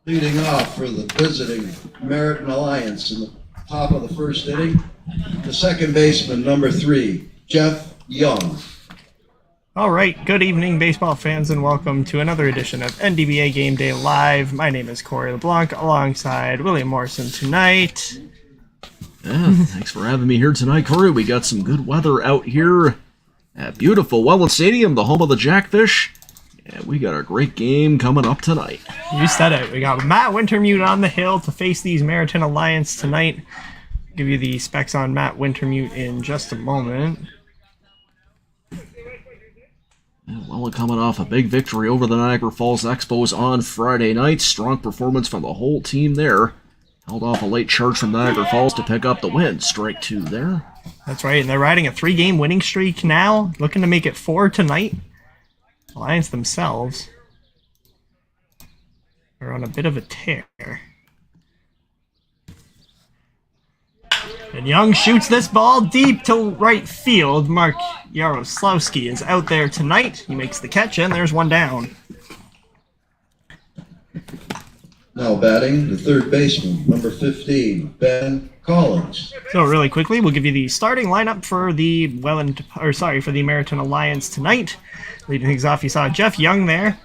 Leading off for the visiting Merritton Alliance in the top of the first inning, the second baseman, number 3, Jeff Young. All right, good evening, baseball fans, and welcome to another edition of NDBA Game Day Live. My name is Corey LeBlanc, alongside William Morrison tonight. Yeah, thanks for having me here tonight, Corey. We got some good weather out here at beautiful Welland Stadium, the home of the Jackfish. And we got a great game coming up tonight. You said it. We got Matt Wintermute on the hill to face these Merritton Alliance tonight. I'll give you the specs on Matt Wintermute in just a moment. Welland coming off a big victory over the Niagara Falls Expos on Friday night. Strong performance from the whole team there. Held off a late charge from Niagara Falls to pick up the win. Strike 2 there. That's right, and they're riding a 3-game winning streak now, looking to make it 4 tonight. Alliance themselves are on a bit of a tear. And Young shoots this ball deep to right field. Mark Yaroslawski is out there tonight. He makes the catch, and there's one down. Now batting, the third baseman, number 15, Ben Collins. So really quickly, we'll give you the starting lineup for the Merritton Alliance tonight. Leading things off, you saw Jeff Young there.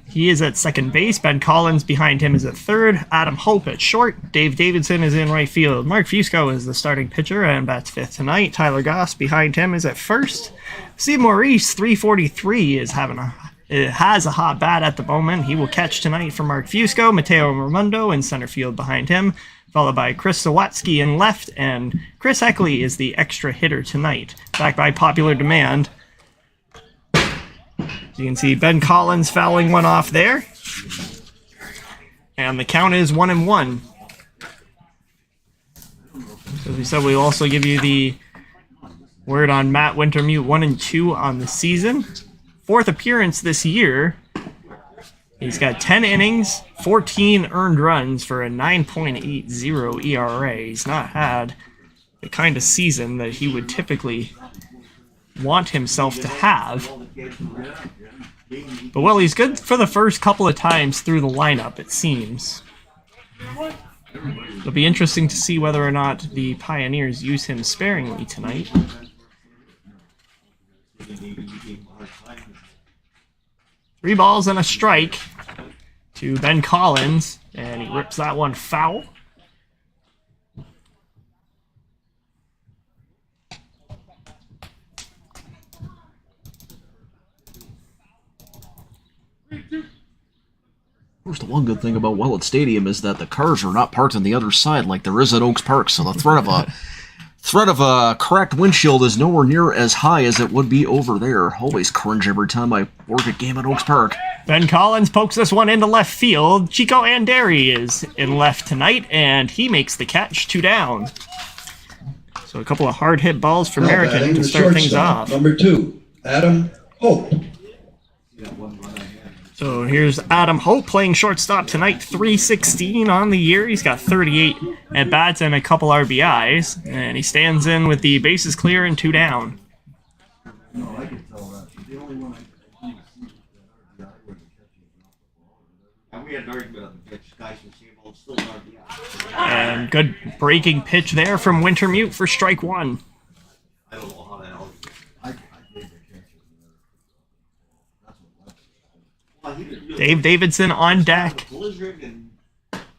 He is at second base. Ben Collins behind him is at third. Adam Hope at short. Dave Davidson is in right field. Mark Fusco is the starting pitcher and bats fifth tonight. Tyler Goss behind him is at first. Steve Maurice, 343, has a hot bat at the moment. He will catch tonight for Mark Fusco. Mateo Raimondo in center field behind him, followed by Chris Sawatsky in left, and Chris Heckley is the extra hitter tonight, backed by popular demand. You can see Ben Collins fouling one off there. And the count is 1-1. As we said, we'll also give you the word on Matt Wintermute, 1-2 on the season. 4th appearance this year. He's got 10 innings, 14 earned runs for a 9.80 ERA. He's not had the kind of season that he would typically want himself to have. But, well, he's good for the first couple of times through the lineup, it seems. It'll be interesting to see whether or not the Pioneers use him sparingly tonight. Three balls and a strike to Ben Collins, and he rips that one foul. Of course, the one good thing about Welland Stadium is that the cars are not parked on the other side like there is at Oaks Park, so the threat of a cracked windshield is nowhere near as high as it would be over there. Always cringe every time I work a game at Oaks Park. Ben Collins pokes this one into left field. Chico Anderi is in left tonight, and he makes the catch, 2 down. So a couple of hard hit balls for Merritton to start things off. Number 2, Adam Hope. So here's Adam Hope playing shortstop tonight, 316 on the year. He's got 38 at-bats and a couple RBIs, and he stands in with the bases clear and 2 down. And good breaking pitch there from Wintermute for strike 1. Dave Davidson on deck.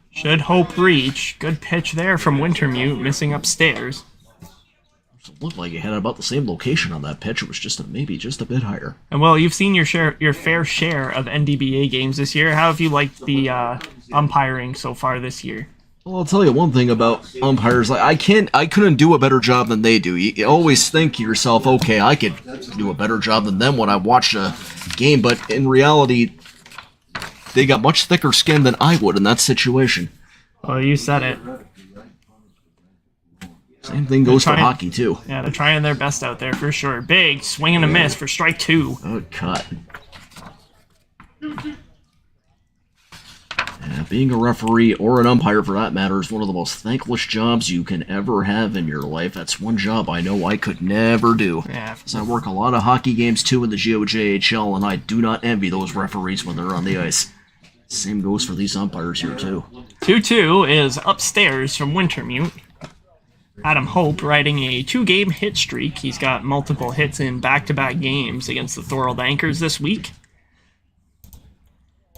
Should Hope reach. Good pitch there from Wintermute, missing upstairs. It looked like it had about the same location on that pitch. It was maybe just a bit higher. And well, you've seen your fair share of NDBA games this year. How have you liked the umpiring so far this year? Well, I'll tell you one thing about umpires. I couldn't do a better job than they do. You always think to yourself, okay, I could do a better job than them when I watch a game, but in reality, they got much thicker skin than I would in that situation. Well, you said it. Same thing goes for hockey, too. Yeah, they're trying their best out there for sure. Big swing and a miss for strike 2. Good cut. Yeah, being a referee, or an umpire for that matter, is one of the most thankless jobs you can ever have in your life. That's one job I know I could never do. Yeah. Because I work a lot of hockey games too in the GOJHL, and I do not envy those referees when they're on the ice. Same goes for these umpires here, too. 2-2 is upstairs from Wintermute. Adam Hope riding a 2-game hit streak. He's got multiple hits in back-to-back games against the Thorold Anchors this week.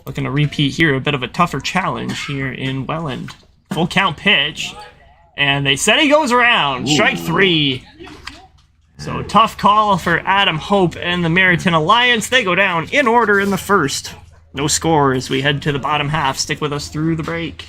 Looking to repeat here, a bit of a tougher challenge here in Welland. Full count pitch, and they said he goes around. Strike 3. So tough call for Adam Hope and the Merritton Alliance. They go down in order in the first. No score as we head to the bottom half. Stick with us through the break.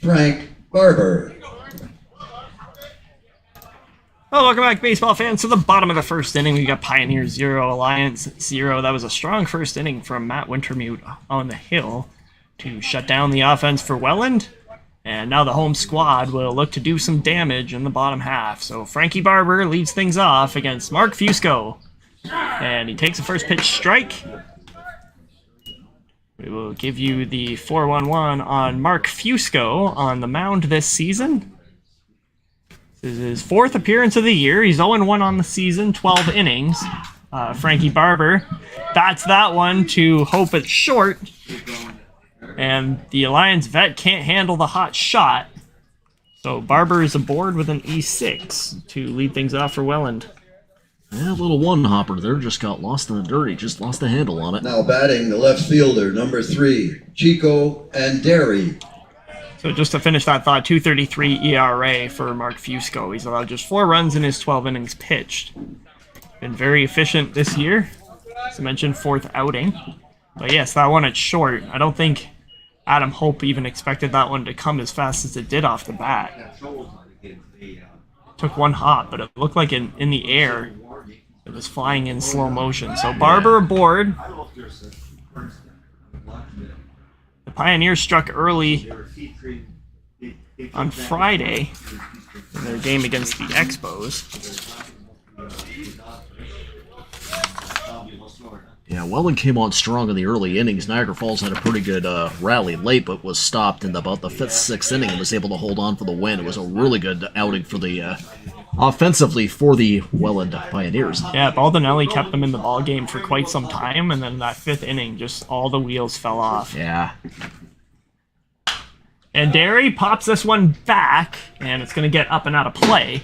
Frank Barber. Well, welcome back, baseball fans. To the bottom of the first inning, we got Pioneers 0, Alliance 0. That was a strong first inning from Matt Wintermute on the hill to shut down the offense for Welland. And now the home squad will look to do some damage in the bottom half. So Frankie Barber leads things off against Mark Fusco. And he takes the first pitch strike. We will give you the 4-1-1 on Mark Fusco on the mound this season. This is his 4th appearance of the year. He's 0-1 on the season, 12 innings. Frankie Barber bats that one to Hope it's short. And the Alliance vet can't handle the hot shot. So Barber is aboard with an E6 to lead things off for Welland. Yeah, a little one-hopper there just got lost in the dirt. He just lost the handle on it. Now batting the left fielder, number 3, Chico Anderi. So just to finish that thought, 2.33 ERA for Mark Fusco. He's allowed just 4 runs in his 12 innings pitched. Been very efficient this year. As I mentioned, 4th outing. But yes, that one at short. I don't think Adam Hope even expected that one to come as fast as it did off the bat. Took one hop, but it looked like in the air it was flying in slow motion. So Barber aboard. The Pioneers struck early on Friday in their game against the Expos. Yeah, Welland came on strong in the early innings. Niagara Falls had a pretty good rally late, but was stopped in about the 5th, 6th inning and was able to hold on for the win. It was a really good outing for the offensively for the Welland Pioneers. Yeah, Baldinelli kept them in the ball game for quite some time, and then that 5th inning, just all the wheels fell off. Yeah. And Derry pops this one back, and it's going to get up and out of play.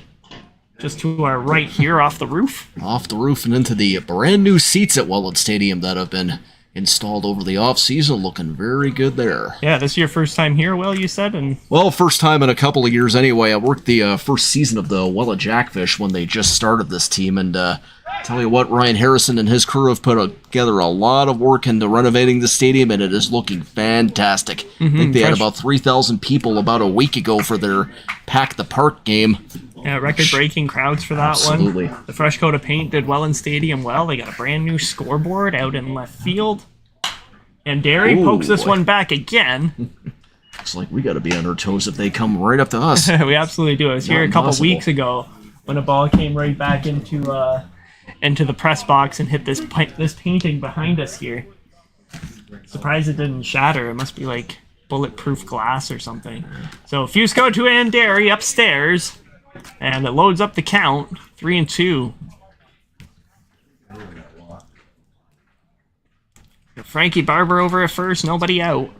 Just to our right here off the roof. Off the roof and into the brand new seats at Welland Stadium that have been installed over the off-season. Looking very good there. Yeah, this is your first time here, Will, you said? Well, first time in a couple of years anyway. I worked the first season of the Welland Jackfish when they just started this team. And tell you what, Ryan Harrison and his crew have put together a lot of work into renovating the stadium, and it is looking fantastic. I think they had about 3,000 people about a week ago for their Pack the Park game. Yeah, record-breaking crowds for that Absolutely. one. The fresh coat of paint did Welland Stadium well. They got a brand new scoreboard out in left field. And Derry pokes this one back again. Looks like we got to be on our toes if they come right up to us. We absolutely do. I was here a couple impossible. weeks ago when a ball came right back into the press box and hit this painting behind us here. Surprised it didn't shatter. It must be like bulletproof glass or something. So Fusco to Derry upstairs. And it loads up the count, 3-2. Frankie Barber over at first, nobody out.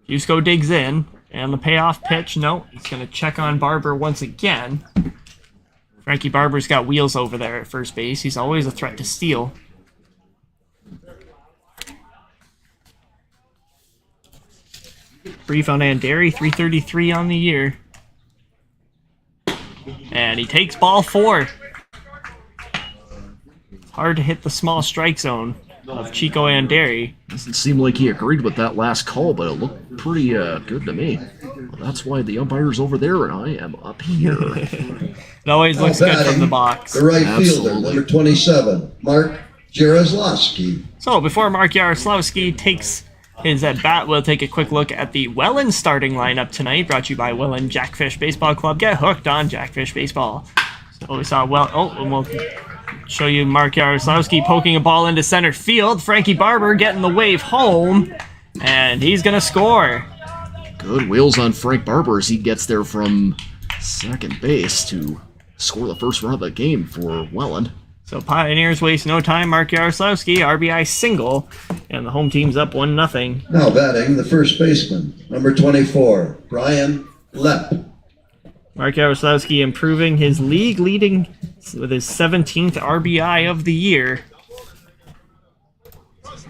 Fusco digs in, and the payoff pitch, no, he's going to check on Barber once again. Frankie Barber's got wheels over there at first base. He's always a threat to steal. Brief on Derry, 333 on the year. And he takes ball 4. It's hard to hit the small strike zone of Chico Derry. Doesn't seem like he agreed with that last call, but it looked pretty good to me. Well, that's why the umpire's over there and I am up here. It always looks good from the box. The right fielder, Absolutely. number 27, Mark Jaroslawski. So before Mark Jaroslawski takes his at bat, we'll take a quick look at the Welland starting lineup tonight, brought to you by Welland Jackfish Baseball Club. Get hooked on Jackfish Baseball. So we saw and we'll show you Mark Jaroslawski poking a ball into center field. Frankie Barber getting the wave home, and he's gonna score. Good wheels on Frank Barber as he gets there from second base to score the first run of the game for Welland. So Pioneers waste no time. Mark Jaroslawski, RBI single, and the home team's up 1-0. Now batting, the first baseman, number 24, Brian Lepp. Mark Jaroslawski improving his league leading with his 17th RBI of the year.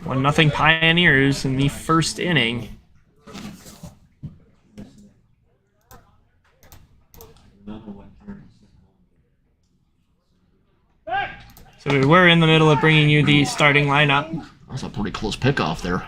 1-0 Pioneers in the first inning. So we were in the middle of bringing you the starting lineup That's a pretty close pickoff there.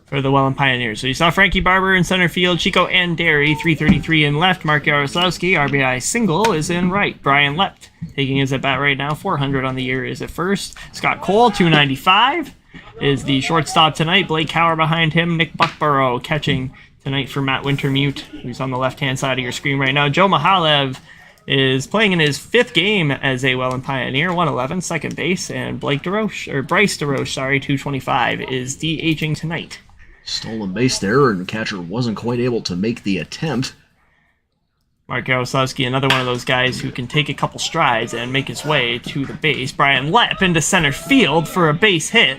for the Welland Pioneers. So you saw Frankie Barber in center field, Chico Derry, 333 in left, Mark Jaroslawski, RBI single is in right. Brian Lepp taking his at bat right now, 400 on the year is at first. Scott Cole, 295 is the shortstop tonight. Blake Cower behind him, Nick Buckborough catching tonight for Matt Wintermute, who's on the left-hand side of your screen right now. Joe Mahalev is playing in his 5th game as a Welland Pioneer, 111, second base, and Bryce DeRoche, 225, is DHing tonight. Stolen base there, and the catcher wasn't quite able to make the attempt. Mark Jaroslawski, another one of those guys who can take a couple strides and make his way to the base. Brian Lepp into center field for a base hit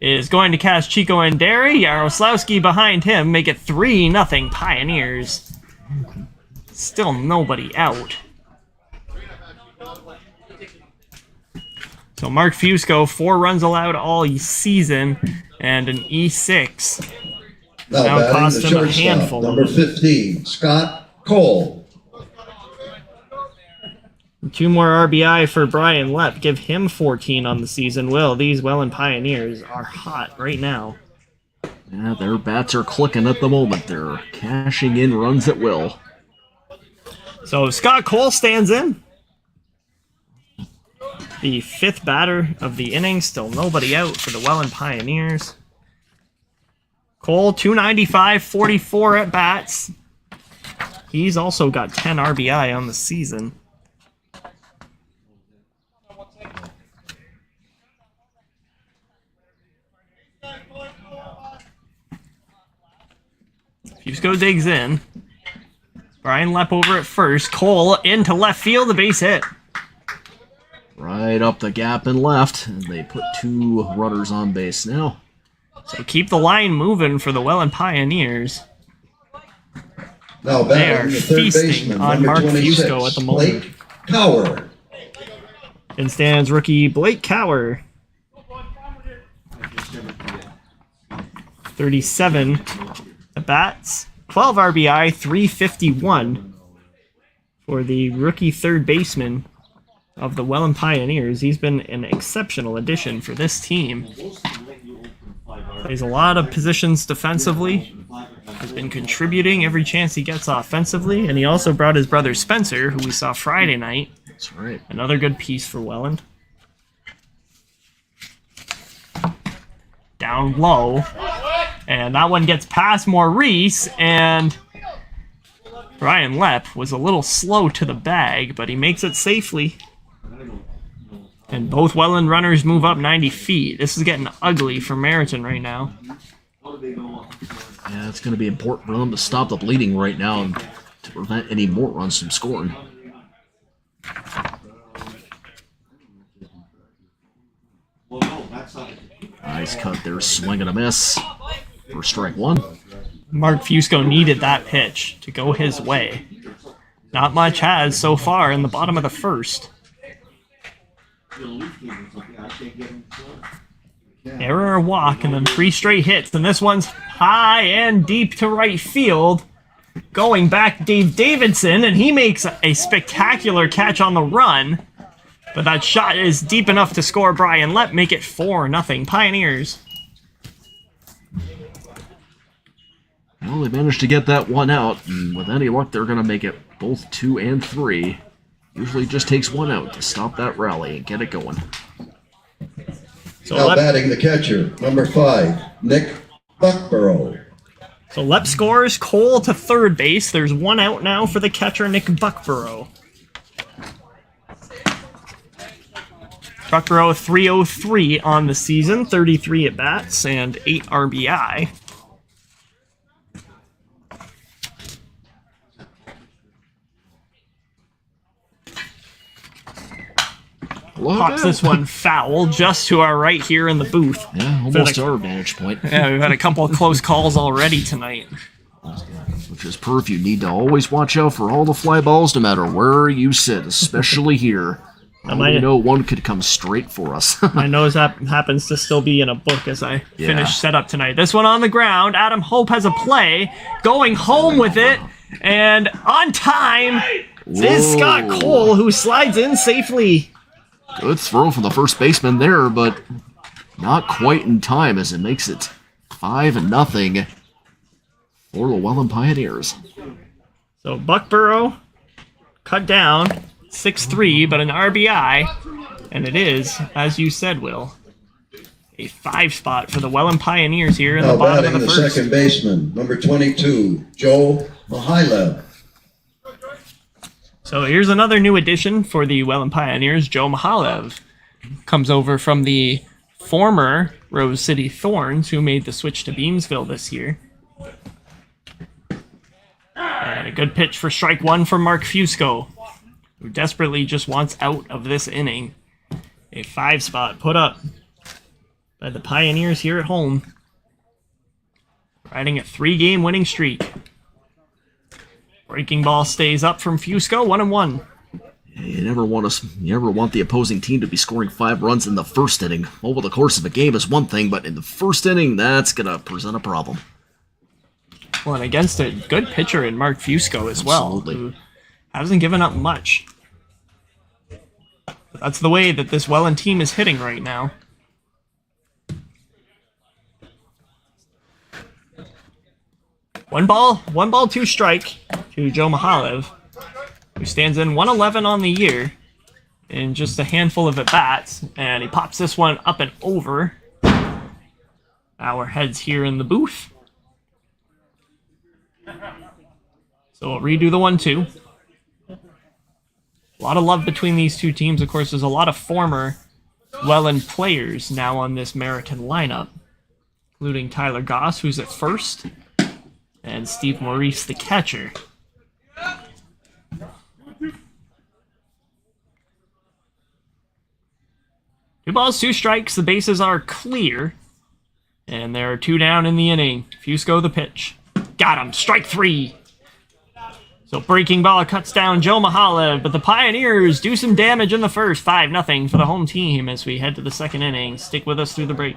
is going to catch Chico Derry. Jaroslawski behind him, make it 3-0 Pioneers. Still nobody out. So Mark Fusco, 4 runs allowed all season and an E6. Now Now batting, cost the him a shortstop, handful. number 15, Scott Cole. 2 more RBI for Brian Lepp. Give him 14 on the season. These Welland Pioneers are hot right now. Yeah, their bats are clicking at the moment. They're cashing in runs at will. So Scott Cole stands in. The 5th batter of the inning. Still nobody out for the Welland Pioneers. Cole, 295, 44 at bats. He's also got 10 RBI on the season. Fusco digs in. Brian Lepp over at first. Cole into left field, the base hit. Right up the gap and left, and they put 2 runners on base now. So keep the line moving for the Welland Pioneers. Now They are batting the third feasting baseman, on number Mark 26, Fusco at the moment. Blake Cower. In stands rookie Blake Cower. 37 at bats. 12 RBI, 351 for the rookie third baseman of the Welland Pioneers. He's been an exceptional addition for this team. Plays a lot of positions defensively. Has been contributing every chance he gets offensively. And he also brought his brother Spencer, who we saw Friday night. That's right. Another good piece for Welland. Down low. And that one gets past Maurice, and Brian Lepp was a little slow to the bag, but he makes it safely. And both Welland runners move up 90 feet. This is getting ugly for Merritton right now. Yeah, it's going to be important for them to stop the bleeding right now and to prevent any more runs from scoring. Nice cut there, swing and a miss for strike 1. Mark Fusco needed that pitch to go his way. Not much has so far in the bottom of the first. Error or walk, and then 3 straight hits. And this one's high and deep to right field. Going back, Dave Davidson, and he makes a spectacular catch on the run. But that shot is deep enough to score Brian Lepp, make it 4-0 Pioneers. Well, they managed to get that one out, and with any luck, they're going to make it both 2 and 3. Usually it just takes 1 out to stop that rally and get it going. So Now Lepp, batting the catcher, number 5, Nick Buckborough. so Lepp scores, Cole to third base. There's 1 out now for the catcher, Nick Buckborough. Buckborough 303 on the season, 33 at bats, and 8 RBI. Pops this one foul just to our right here in the booth. Yeah, almost to our vantage point. Yeah, we've had a couple of close calls already tonight. Which is proof you need to always watch out for all the fly balls no matter where you sit, especially here. You know one could come straight for us. My nose happens to still be in a book as I finish setup tonight. This one on the ground. Adam Hope has a play. Going home with it. And on time is Scott Cole, who slides in safely. Good throw from the first baseman there, but not quite in time as it makes it 5-0 for the Welland Pioneers. So Buckborough cut down 6-3, but an RBI, and it is, as you said, Will, a 5 spot for the Welland Pioneers here in the Now bottom of batting the the first. second baseman, number 22, Joe Mihailov. So here's another new addition for the Welland Pioneers. Joe Mahalev comes over from the former Rose City Thorns, who made the switch to Beamsville this year. And a good pitch for strike 1 from Mark Fusco, who desperately just wants out of this inning. A 5 spot put up by the Pioneers here at home, riding a 3-game winning streak. Breaking ball stays up from Fusco, 1-1. You never want the opposing team to be scoring 5 runs in the first inning. Over the course of a game is one thing, but in the first inning, that's gonna present a problem. Well, and against a good pitcher in Mark Fusco as well, who hasn't given up much. But that's the way that this Welland team is hitting right now. One ball, 2 strike to Joe Mahalev, who stands in 111 on the year in just a handful of at-bats, and he pops this one up and over our heads here in the booth. So we'll redo the 1-2. A lot of love between these two teams. Of course, there's a lot of former Welland players now on this Merritton lineup, including Tyler Goss, who's at first, and Steve Maurice, the catcher. Two balls, two strikes. The bases are clear. And there are two down in the inning. Fusco the pitch. Got him. Strike three. So breaking ball cuts down Joe Mahalev, but the Pioneers do some damage in the first. 5-0 for the home team as we head to the second inning. Stick with us through the break.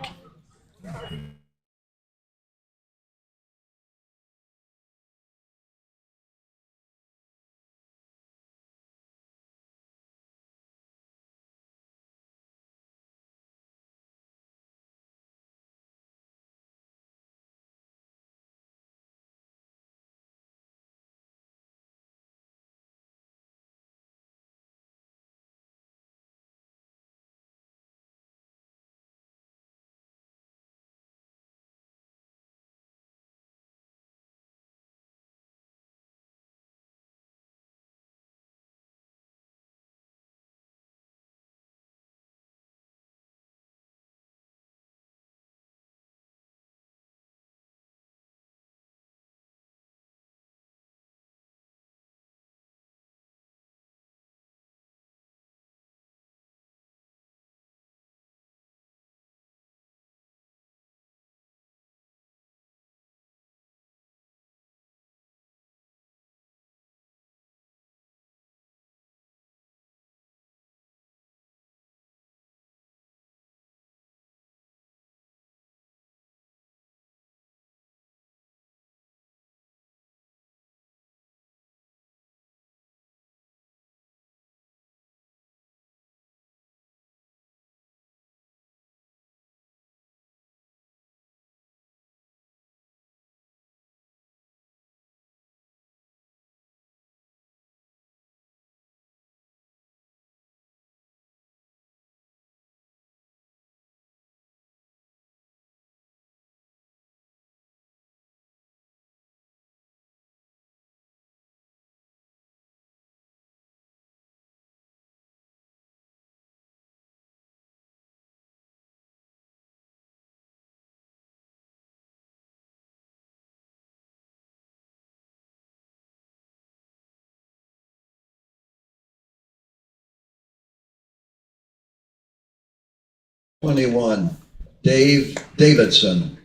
#21, Dave Davidson.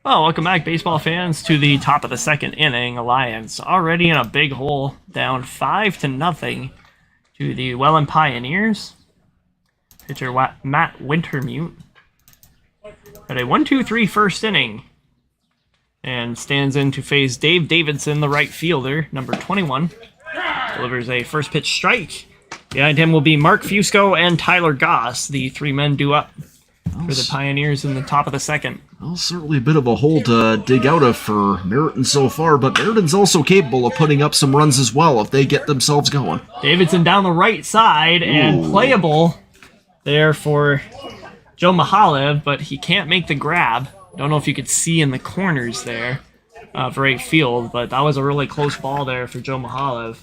Well, welcome back, baseball fans, to the top of the second inning. Alliance already in a big hole, down 5-0 to the Welland Pioneers. Pitcher Matt Wintermute at a 1-2-3 first inning, and stands in to face Dave Davidson, the right fielder, number 21. Delivers a first pitch strike. Behind him will be Mark Fusco and Tyler Goss. The three men due up for the Pioneers in the top of the second. Well, certainly a bit of a hole to dig out of for Merritton so far, but Merritton's also capable of putting up some runs as well if they get themselves going. Davidson down the right side and playable there for Joe Mahalev, but he can't make the grab. Don't know if you could see in the corners there of right field, but that was a really close ball there for Joe Mahalev.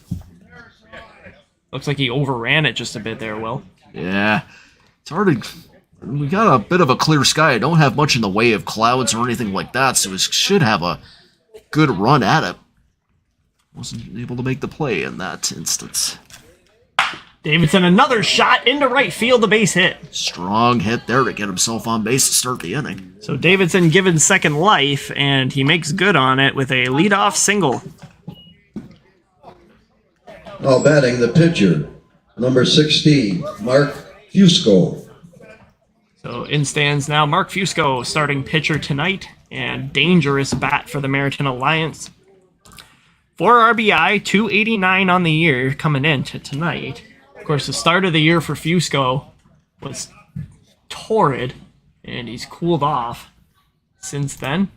Looks like he overran it just a bit there, Will. Yeah, it's hard to... We got a bit of a clear sky. I don't have much in the way of clouds or anything like that, so it should have a good run at it. Wasn't able to make the play in that instance. Davidson, another shot into right field, a base hit. Strong hit there to get himself on base to start the inning. So Davidson given second life, and he makes good on it with a leadoff single. Now batting the pitcher, number 16, Mark Fusco. So in stands now Mark Fusco, starting pitcher tonight, and dangerous bat for the Merritton Alliance. 4 RBI, 289 on the year coming into tonight. Of course, the start of the year for Fusco was torrid, and he's cooled off since then.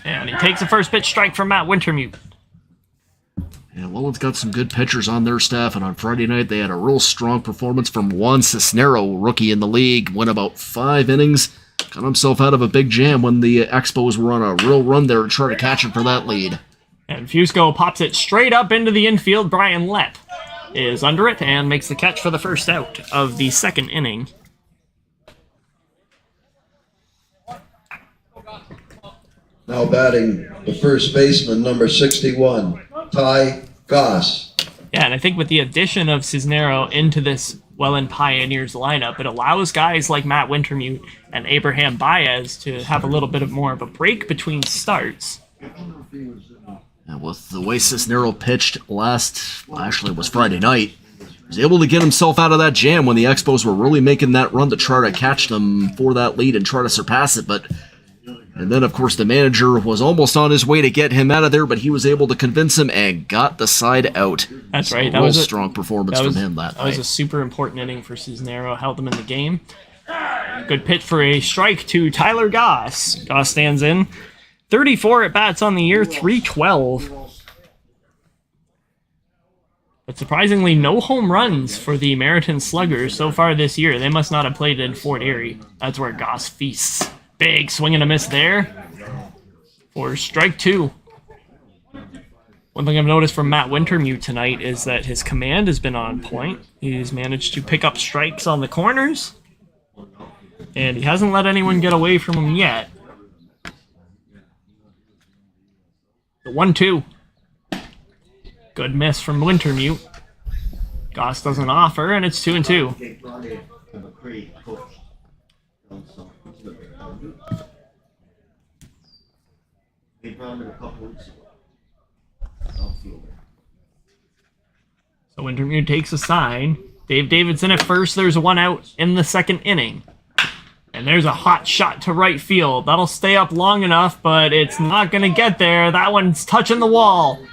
And he takes the first pitch strike from Matt Wintermute. Yeah, Welland's got some good pitchers on their staff, and on Friday night they had a real strong performance from Juan Cisnero, rookie in the league. Went about 5 innings, got himself out of a big jam when the Expos were on a real run there to try to catch him for that lead. And Fusco pops it straight up into the infield. Brian Lepp is under it and makes the catch for the first out of the second inning. Now batting the first baseman, number 61, Ty Goss. Yeah, and I think with the addition of Cisnero into this Welland Pioneers lineup, it allows guys like Matt Wintermute and Abraham Baez to have a little bit of more of a break between starts. And with the way Cisnero pitched actually it was Friday night, he was able to get himself out of that jam when the Expos were really making that run to try to catch them for that lead and try to surpass it, and then, of course, the manager was almost on his way to get him out of there, but he was able to convince him and got the side out. That's right. That was a strong performance from him that night. That was a super important inning for Cisnero. Held him in the game. Good pitch for a strike to Tyler Goss. Goss stands in. 34 at-bats on the year, 312. But surprisingly, no home runs for the Merritton Sluggers so far this year. They must not have played in Fort Erie. That's where Goss feasts. Big swing and a miss there for strike two. One thing I've noticed from Matt Wintermute tonight is that his command has been on point. He's managed to pick up strikes on the corners, and he hasn't let anyone get away from him yet. The 1-2. Good miss from Wintermute. Goss doesn't offer, and it's 2-2. So Wintermute takes a sign. Dave Davidson at first. There's one out in the second inning. And there's a hot shot to right field. That'll stay up long enough, but it's not going to get there. That one's touching the wall.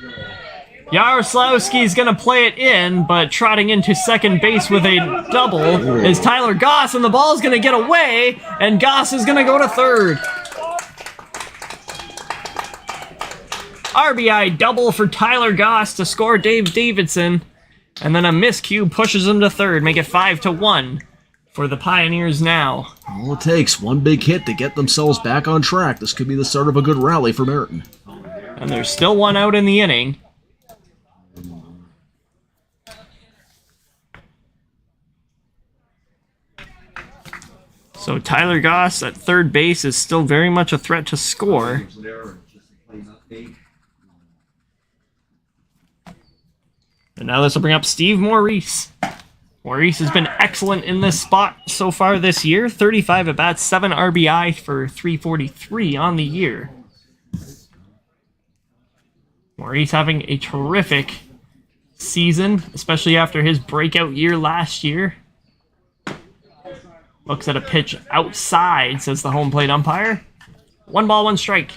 Yaroslawski's going to play it in, but trotting into second base with a double is Tyler Goss, and the ball's going to get away, and Goss is going to go to third. RBI double for Tyler Goss to score Dave Davidson, and then a miscue pushes him to third, make it 5-1 for the Pioneers now. All it takes, one big hit to get themselves back on track. This could be the start of a good rally for Merritton. And there's still one out in the inning. So Tyler Goss at third base is still very much a threat to score. And now this will bring up Steve Maurice. Maurice has been excellent in this spot so far this year. 35 at-bats, 7 RBI for 343 on the year. Maurice having a terrific season, especially after his breakout year last year. Looks at a pitch outside, says the home plate umpire. 1 ball, 1 strike.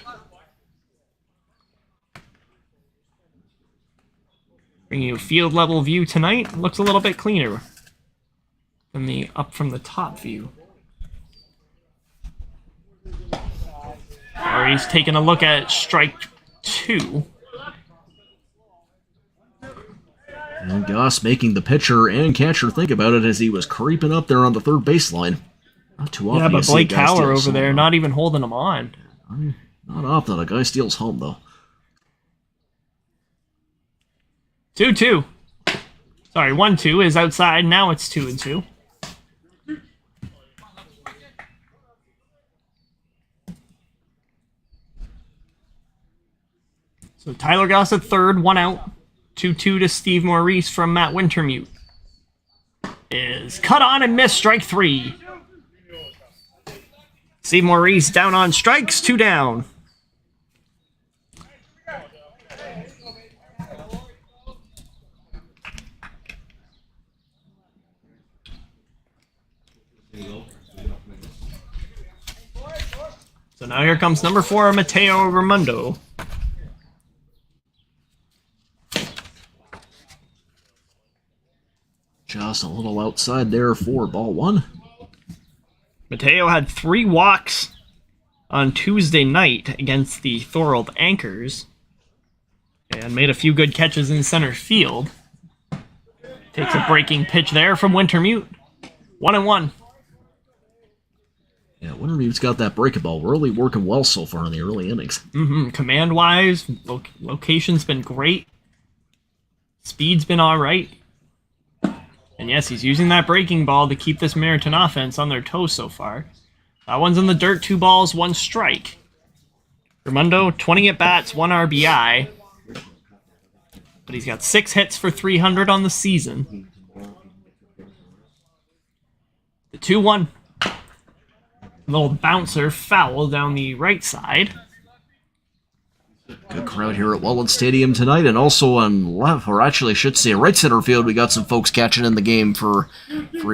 Bringing you a field level view tonight. Looks a little bit cleaner than the up from the top view. Maurice taking a look at strike 2. And Goss making the pitcher and catcher think about it as he was creeping up there on the third baseline. Not too often. Yeah, but Blake Cowler over there, home. not even holding him on. Not often a guy steals home, though. 2-2. Sorry, 1-2 is outside. Now it's 2-2. So Tyler Goss at third, 1 out. 2-2 to Steve Maurice from Matt Wintermute. Is cut on and missed, strike 3. Steve Maurice down on strikes, 2 down. So now here comes number 4, Mateo Raimondo. Just a little outside there for ball 1. Mateo had 3 walks on Tuesday night against the Thorold Anchors and made a few good catches in center field. Takes a breaking pitch there from Wintermute. 1-1. Yeah, Wintermute's got that breakable really working well so far in the early innings. Command-wise, location's been great. Speed's been all right. And yes, he's using that breaking ball to keep this Merritton offense on their toes so far. That one's in the dirt, 2 balls, 1 strike. Raimondo, 20 at-bats, 1 RBI. But he's got 6 hits for 300 on the season. The 2-1. Little bouncer foul down the right side. Good crowd here at Welland Stadium tonight, and also on left, or actually I should say right center field, we got some folks catching in the game for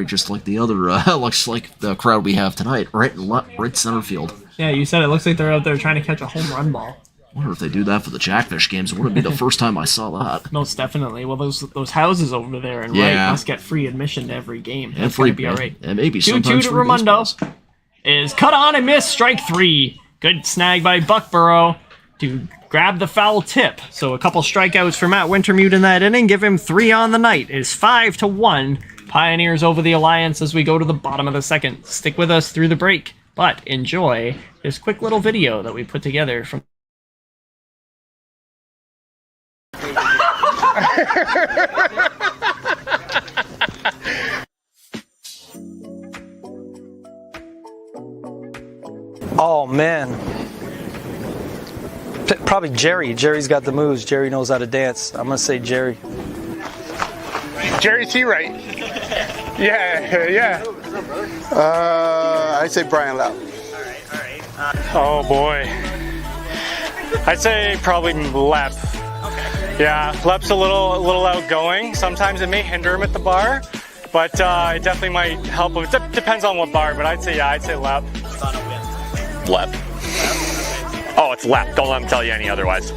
just like the other, looks like the crowd we have tonight, right center field. Yeah, you said it looks like they're out there trying to catch a home run ball. I wonder if they do that for the Jackfish games. It wouldn't be the first time I saw that. Most definitely. Well, those houses over there and right must get free admission to every game. And That's free, gonna be all right. And maybe 2-2 sometimes to free Raimondo. baseballs. Is cut on and missed. Strike 3. Good snag by Buckborough to grab the foul tip. So a couple strikeouts for Matt Wintermute in that inning. Give him 3 on the night. It is 5-1. Pioneers over the Alliance as we go to the bottom of the second. Stick with us through the break, but enjoy this quick little video that we put together from. Oh, man. Probably Jerry. Jerry's got the moves. Jerry knows how to dance. I'm going to say Jerry. Jerry T. Wright. Yeah. I'd say Brian Lau. Oh boy. I'd say probably Lep. Yeah, Lep's a little outgoing. Sometimes it may hinder him at the bar, but it definitely might help him. It depends on what bar, but I'd say Lep. Lep. Oh, it's Lep. Don't let him tell you any otherwise.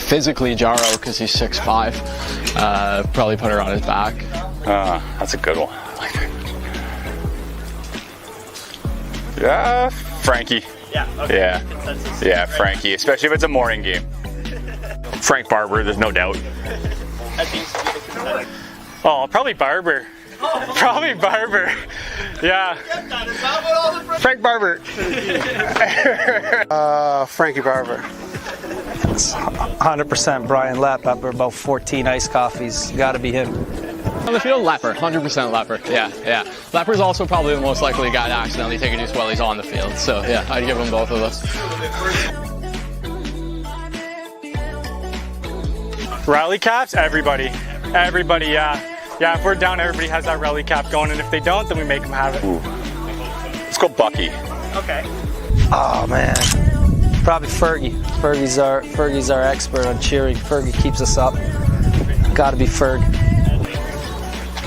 Physically, Jaro, because he's 6'5". Probably put her on his back. That's a good one. Yeah, Frankie. Yeah, Frankie, especially if it's a morning game. Frank Barber, there's no doubt. Oh, probably Barber. Probably Barber. Yeah. Frank Barber. Frankie Barber. 100% Brian Lapp after about 14 iced coffees. Got to be him. On the field, Lepper. 100% Lepper. Yeah. Lepper's also probably the most likely guy to accidentally take a juice while he's on the field. So, yeah, I'd give him both of those. Rally caps? Everybody, yeah. Yeah, if we're down, everybody has that rally cap going, and if they don't, then we make them have it. Ooh. Let's go Bucky. Okay. Oh, man. Probably Fergie. Fergie's our expert on cheering. Fergie keeps us up. Got to be Ferg.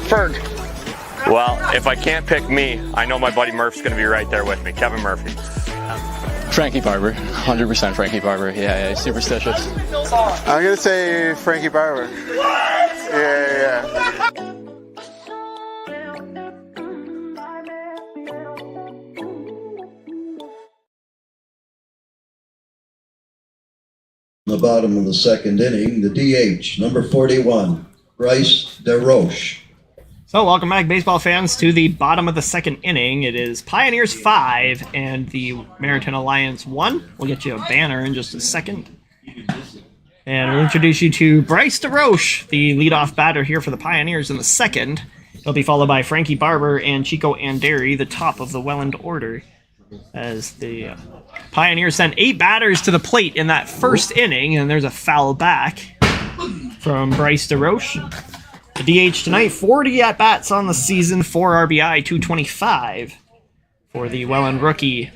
Ferg. Well, if I can't pick me, I know my buddy Murph's going to be right there with me. Kevin Murphy. Frankie Barber. 100% Frankie Barber. Yeah, he's superstitious. I'm going to say Frankie Barber. What? Yeah. In the bottom of the second inning, the DH, number 41, Bryce DeRoche. So, welcome back, baseball fans, to the bottom of the second inning. It is Pioneers 5 and the Merritton Alliance 1. We'll get you a banner in just a second. And we'll introduce you to Bryce DeRoche, the leadoff batter here for the Pioneers in the second. He'll be followed by Frankie Barber and Chico Anderi, the top of the Welland order. As the Pioneers sent 8 batters to the plate in that first inning, and there's a foul back from Bryce DeRoche. The DH tonight, 40 at-bats on the season, 4 RBI, 225 for the Welland rookie.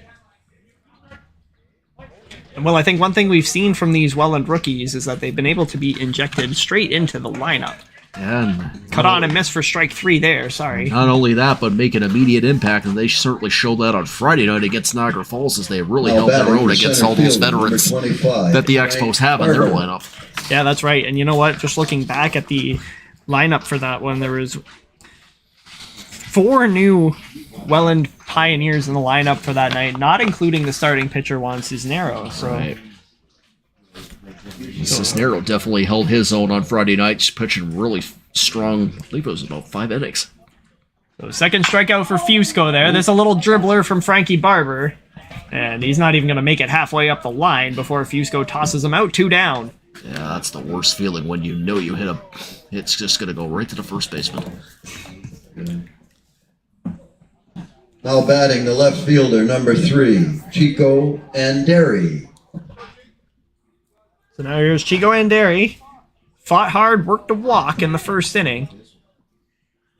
And well, I think one thing we've seen from these Welland rookies is that they've been able to be injected straight into the lineup. And Cut on and miss for strike 3 there, sorry. not only that, but make an immediate impact, and they certainly showed that on Friday night against Niagara Falls as they really held their own against all those veterans that the Expos have in their lineup. Yeah, that's right. And you know what? Just looking back at the lineup for that one, there was 4 new Welland Pioneers in the lineup for that night, not including the starting pitcher Juan Cisneros. So. Right. Cisneros definitely held his own on Friday night, pitching really strong. I believe it was about 5 innings. So second strikeout for Fusco there. There's a little dribbler from Frankie Barber. And he's not even going to make it halfway up the line before Fusco tosses him out, 2 down. Yeah, that's the worst feeling when you know you hit a... It's just going to go right to the first baseman. Now batting the left fielder, number 3, Chico Anderi. So now here's Chico Anderi. Fought hard, worked a walk in the first inning.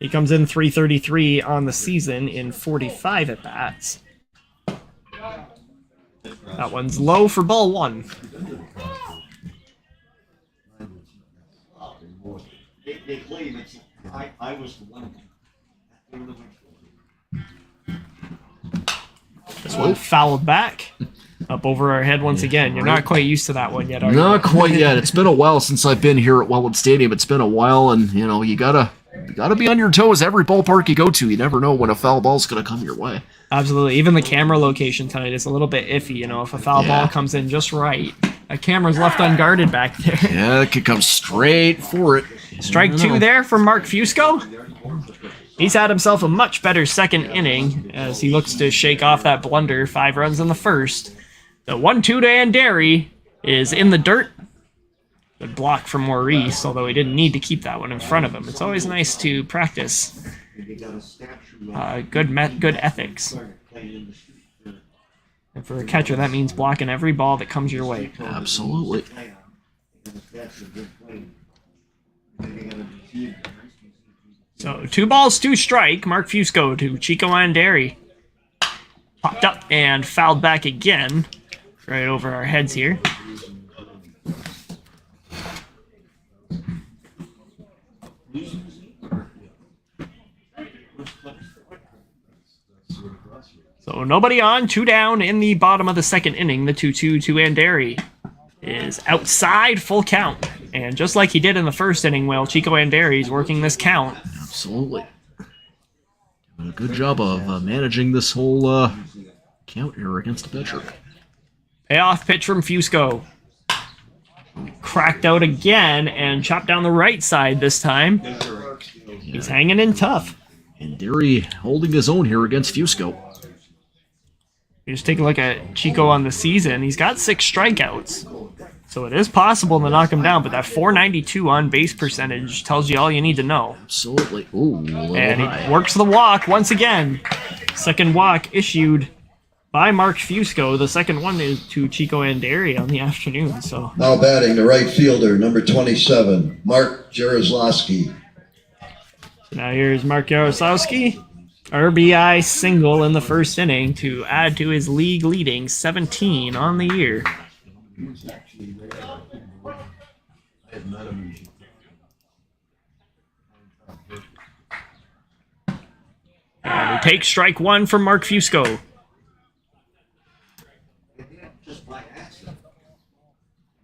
He comes in .333 on the season in 45 at-bats. That one's low for ball 1. They claim it's I was the one. This one fouled back. Up over our head once again. You're not quite used to that one yet, are you? Not quite yet. It's been a while since I've been here at Welland Stadium. It's been a while, and you know you gotta be on your toes every ballpark you go to. You never know when a foul ball's gonna come your way. Absolutely. Even the camera location tonight is a little bit iffy. You know, if a foul ball comes in just right, a camera's left unguarded back there. Yeah, it could come straight for it. Strike 2 there from Mark Fusco. He's had himself a much better second inning as he looks to shake off that blunder. 5 runs in the first. The 1-2 to Anderi is in the dirt. Good block from Maurice, although he didn't need to keep that one in front of him. It's always nice to practice good ethics. And for a catcher, that means blocking every ball that comes your way. Absolutely. So 2 balls, 2 strike. Mark Fusco to Chico Anderi. Popped up and fouled back again. Right over our heads here. So nobody on, 2 down in the bottom of the second inning. The 2-2 to Anderi is outside, full count. And just like he did in the first inning, well, Chico Anderi is working this count. Absolutely. Doing a good job of managing this whole count here against the pitcher. Payoff pitch from Fusco. Cracked out again and chopped down the right side this time. He's hanging in tough. Anderi holding his own here against Fusco. You just take a look at Chico on the season. He's got 6 strikeouts. So it is possible to knock him down, but that .492 on base percentage tells you all you need to know. Absolutely. Ooh, and he works the walk once again. Second walk issued by Mark Fusco. The second one is to Chico Anderi on the afternoon. So now batting the right fielder, number 27, Mark Jaroslawski. Now here's Mark Jaroslawski. RBI single in the first inning to add to his league leading 17 on the year. And we take strike 1 from Mark Fusco. Just by accident.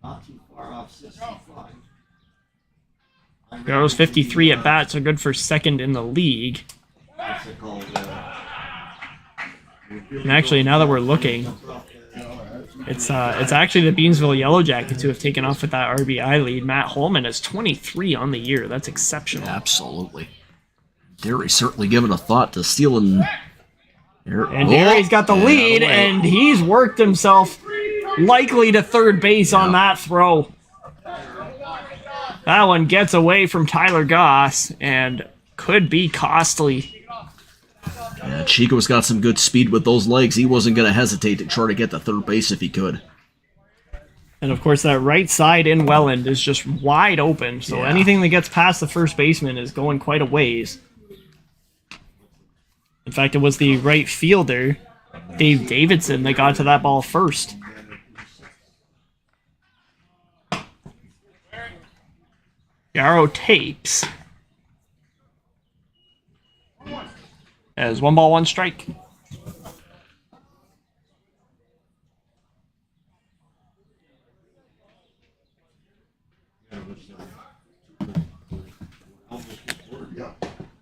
Not too far off 65. Those 53 at bats are good for second in the league. What's it called? And actually, now that we're looking, it's actually the Beansville Yellow Jackets who have taken off with that RBI lead. Matt Holman is 23 on the year. That's exceptional. Absolutely. Derry's certainly given a thought to stealing. And Derry's got the lead, and he's worked himself likely to third base on that throw. That one gets away from Tyler Goss and could be costly. Yeah, Chico's got some good speed with those legs. He wasn't going to hesitate to try to get to third base if he could. And of course, that right side in Welland is just wide open, so anything that gets past the first baseman is going quite a ways. In fact, it was the right fielder, Dave Davidson, that got to that ball first. Yarrow tapes. As 1 ball, 1 strike.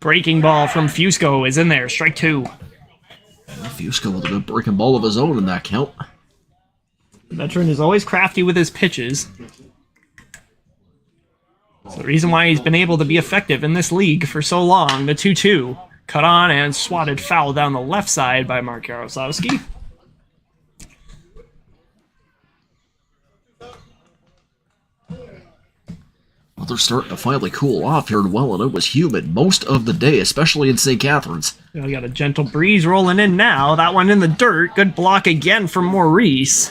Breaking ball from Fusco is in there. Strike 2. Fusco with a good breaking ball of his own in that count. The veteran is always crafty with his pitches. It's the reason why he's been able to be effective in this league for so long. The 2-2 Cut on and swatted foul down the left side by Mark Jaroslawski. Well, they're starting to finally cool off here in Welland. It was humid most of the day, especially in St. Catharines. We got a gentle breeze rolling in now. That one in the dirt. Good block again from Maurice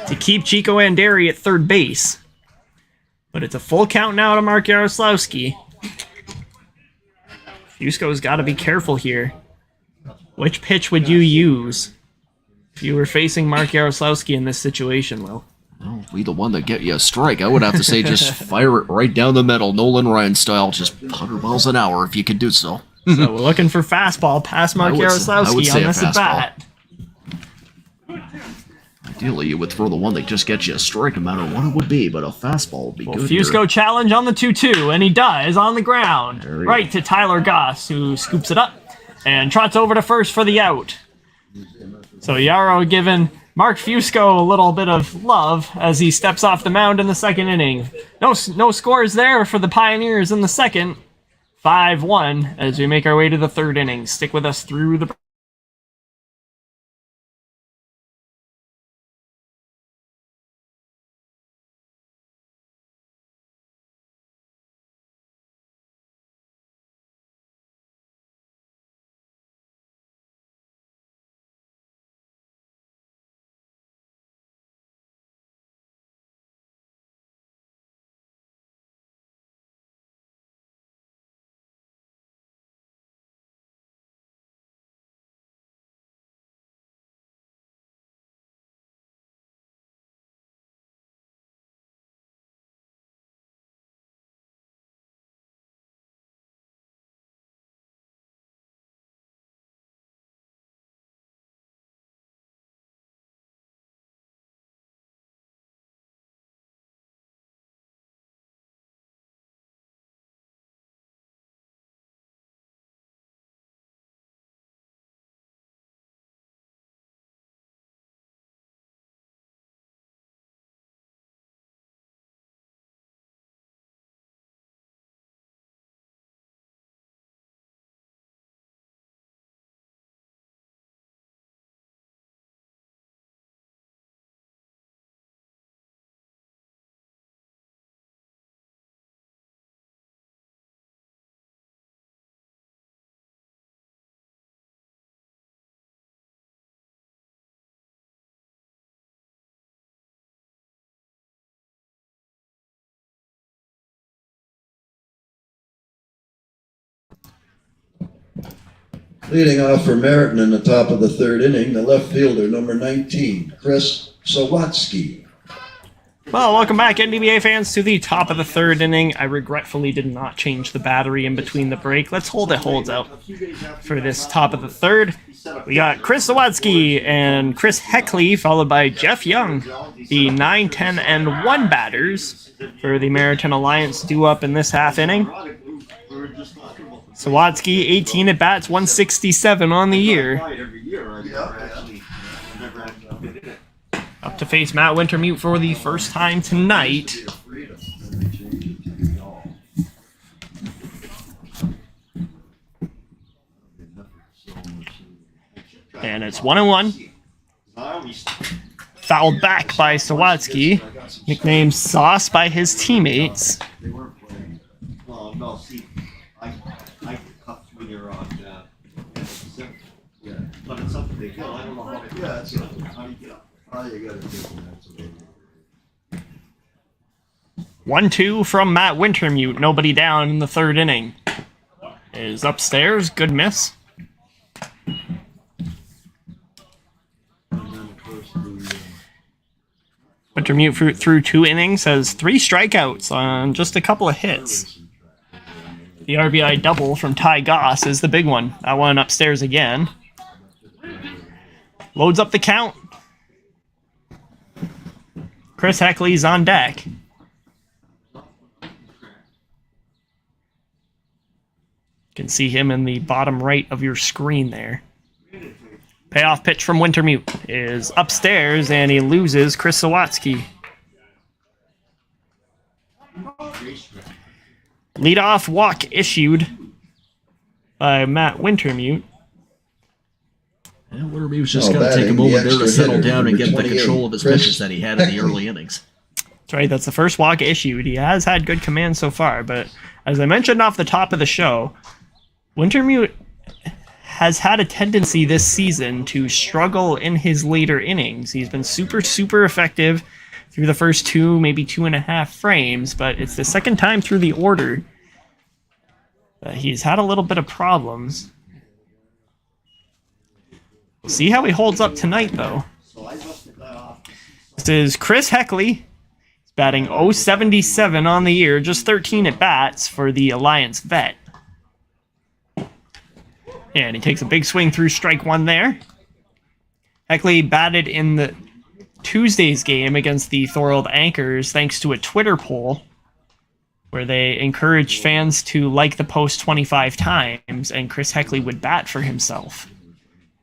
to keep Chico Anderi at third base. But it's a full count now to Mark Jaroslawski. Fusco's got to be careful here. Which pitch would you use if you were facing Mark Jaroslawski in this situation, Will? Well, be the one that get you a strike. I would have to say just fire it right down the middle, Nolan Ryan style, just 100 miles an hour if you could do so. So we're looking for fastball past Mark Jaroslawski on this at bat. Ideally, you would throw the one that just gets you a strike no matter what it would be, but a fastball would be good. Fusco challenge on the 2-2, and he does on the ground. Right to Tyler Goss, who scoops it up and trots over to first for the out. So Yarrow giving Mark Fusco a little bit of love as he steps off the mound in the second inning. No scores there for the Pioneers in the second. 5-1 as we make our way to the third inning. Stick with us through the... Leading off for Merritton in the top of the third inning, the left fielder, number 19, Chris Sawatsky. Well, welcome back, NDBA fans, to the top of the third inning. I regretfully did not change the battery in between the break. Let's hold it holds out for this top of the third. We got Chris Sawatsky and Chris Heckley, followed by Jeff Young, the 9, 10, and 1 batters for the Merritton Alliance due up in this half inning. Sawatsky, 18 at bats, 167 on the year. Up to face Matt Wintermute for the first time tonight. And it's 1-1. Fouled back by Sawatsky, nicknamed Sauce by his teammates. But it's something they feel. I don't know how to do that. So how do you get up? Oh, you gotta do that. 1-2 from Matt Wintermute. Nobody down in the third inning. Is upstairs. Good miss. Wintermute through 2 innings has 3 strikeouts on just a couple of hits. The RBI double from Ty Goss is the big one. That one upstairs again. Loads up the count. Chris Heckley's on deck. You can see him in the bottom right of your screen there. Payoff pitch from Wintermute is upstairs, and he loses Chris Sawatsky. Leadoff walk issued by Matt Wintermute. Yeah, Wintermute's just Oh, got to take a batting, the moment there to extra settle hitter, down and number get the 28, control of his Chris pitches that he had in the Heckley. early innings. That's right, that's the first walk issued. He has had good command so far, but as I mentioned off the top of the show, Wintermute has had a tendency this season to struggle in his later innings. He's been super, super effective through the first 2, maybe 2.5 frames, but it's the second time through the order that he's had a little bit of problems. We'll see how he holds up tonight, though. This is Chris Heckley. He's batting .077 on the year, just 13 at bats for the Alliance vet. And he takes a big swing through strike one there. Heckley batted in the Tuesday's game against the Thorold Anchors thanks to a Twitter poll where they encouraged fans to like the post 25 times, and Chris Heckley would bat for himself.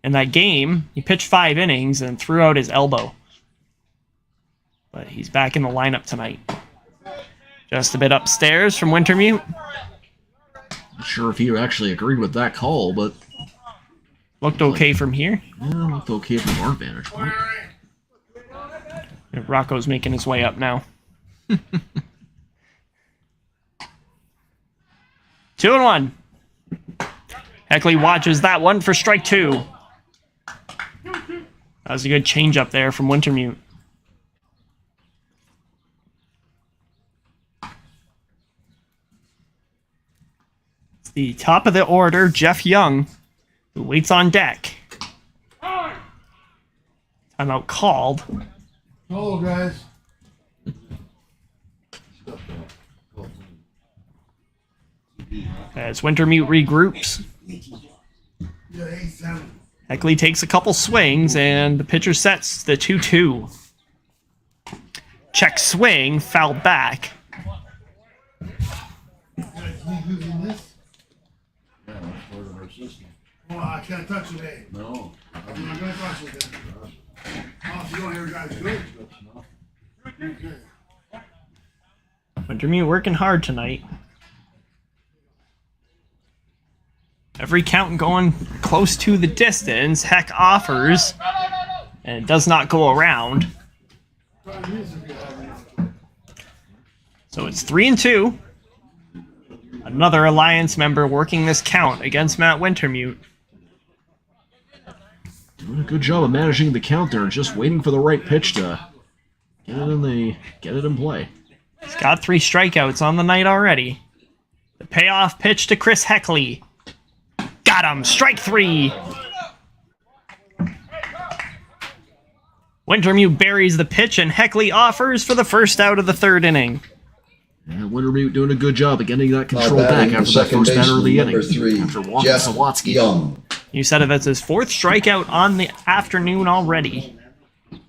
In that game, he pitched 5 innings and threw out his elbow. But he's back in the lineup tonight. Just a bit upstairs from Wintermute. Not sure if he actually agreed with that call, but Looked okay from here. yeah, looked okay from our vantage point. Rocco's making his way up now. 2-1. Heckley watches that one for strike 2. That was a good change up there from Wintermute. It's the top of the order, Jeff Young, who waits on deck. Timeout called. Hello, guys. As Wintermute regroups. Yeah, 8-7. Heckley takes a couple swings, and the pitcher sets the 2-2. Check swing, fouled back. Using this? Yeah, that's part of our system. Oh, I can't touch it, eh? No. I'm not gonna touch it then. Oh, so you don't hear guys good? Okay. Wintermute working hard tonight. Every count going close to the distance. Heck offers, and it does not go around. So it's 3-2. Another Alliance member working this count against Matt Wintermute. Doing a good job of managing the count there and just waiting for the right pitch to get it in play. He's got 3 strikeouts on the night already. The payoff pitch to Chris Heckley. Got him! Strike 3! Wintermute buries the pitch, and Heckley offers for the first out of the 3rd inning. And Wintermute doing a good job of getting that Now control back batting, after that second first batter of the baseman, inning. number 3, After walking Jeff Sawatsky. Young. You said it, that's his 4th strikeout on the afternoon already.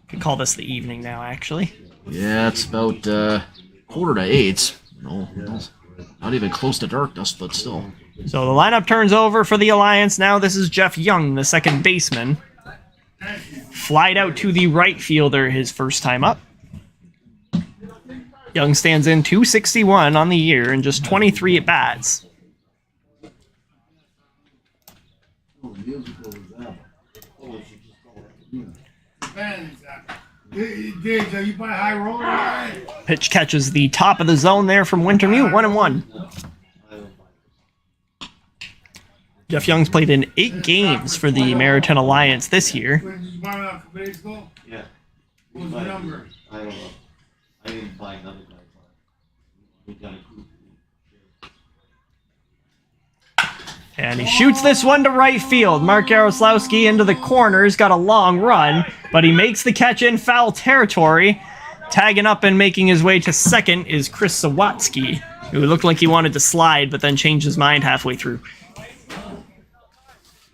Could call this the evening now, actually. Yeah, it's about 7:45. No, not even close to darkness, but still. So the lineup turns over for the Alliance. Now this is Jeff Young, the second baseman. Flied out to the right fielder his first time up. Young stands in .261 on the year and just 23 at bats. You buy high roller? Pitch catches the top of the zone there from Wintermute, 1-1. Jeff Young's played in 8 games for the Merritton Alliance this year. When did you buy it off the baseball? Yeah. What was the number? I don't know. I didn't buy another guy. We got a group. And he shoots this one to right field. Mark Jaroslawski into the corners, got a long run, but he makes the catch in foul territory. Tagging up and making his way to second is Chris Sawatsky, who looked like he wanted to slide, but then changed his mind halfway through.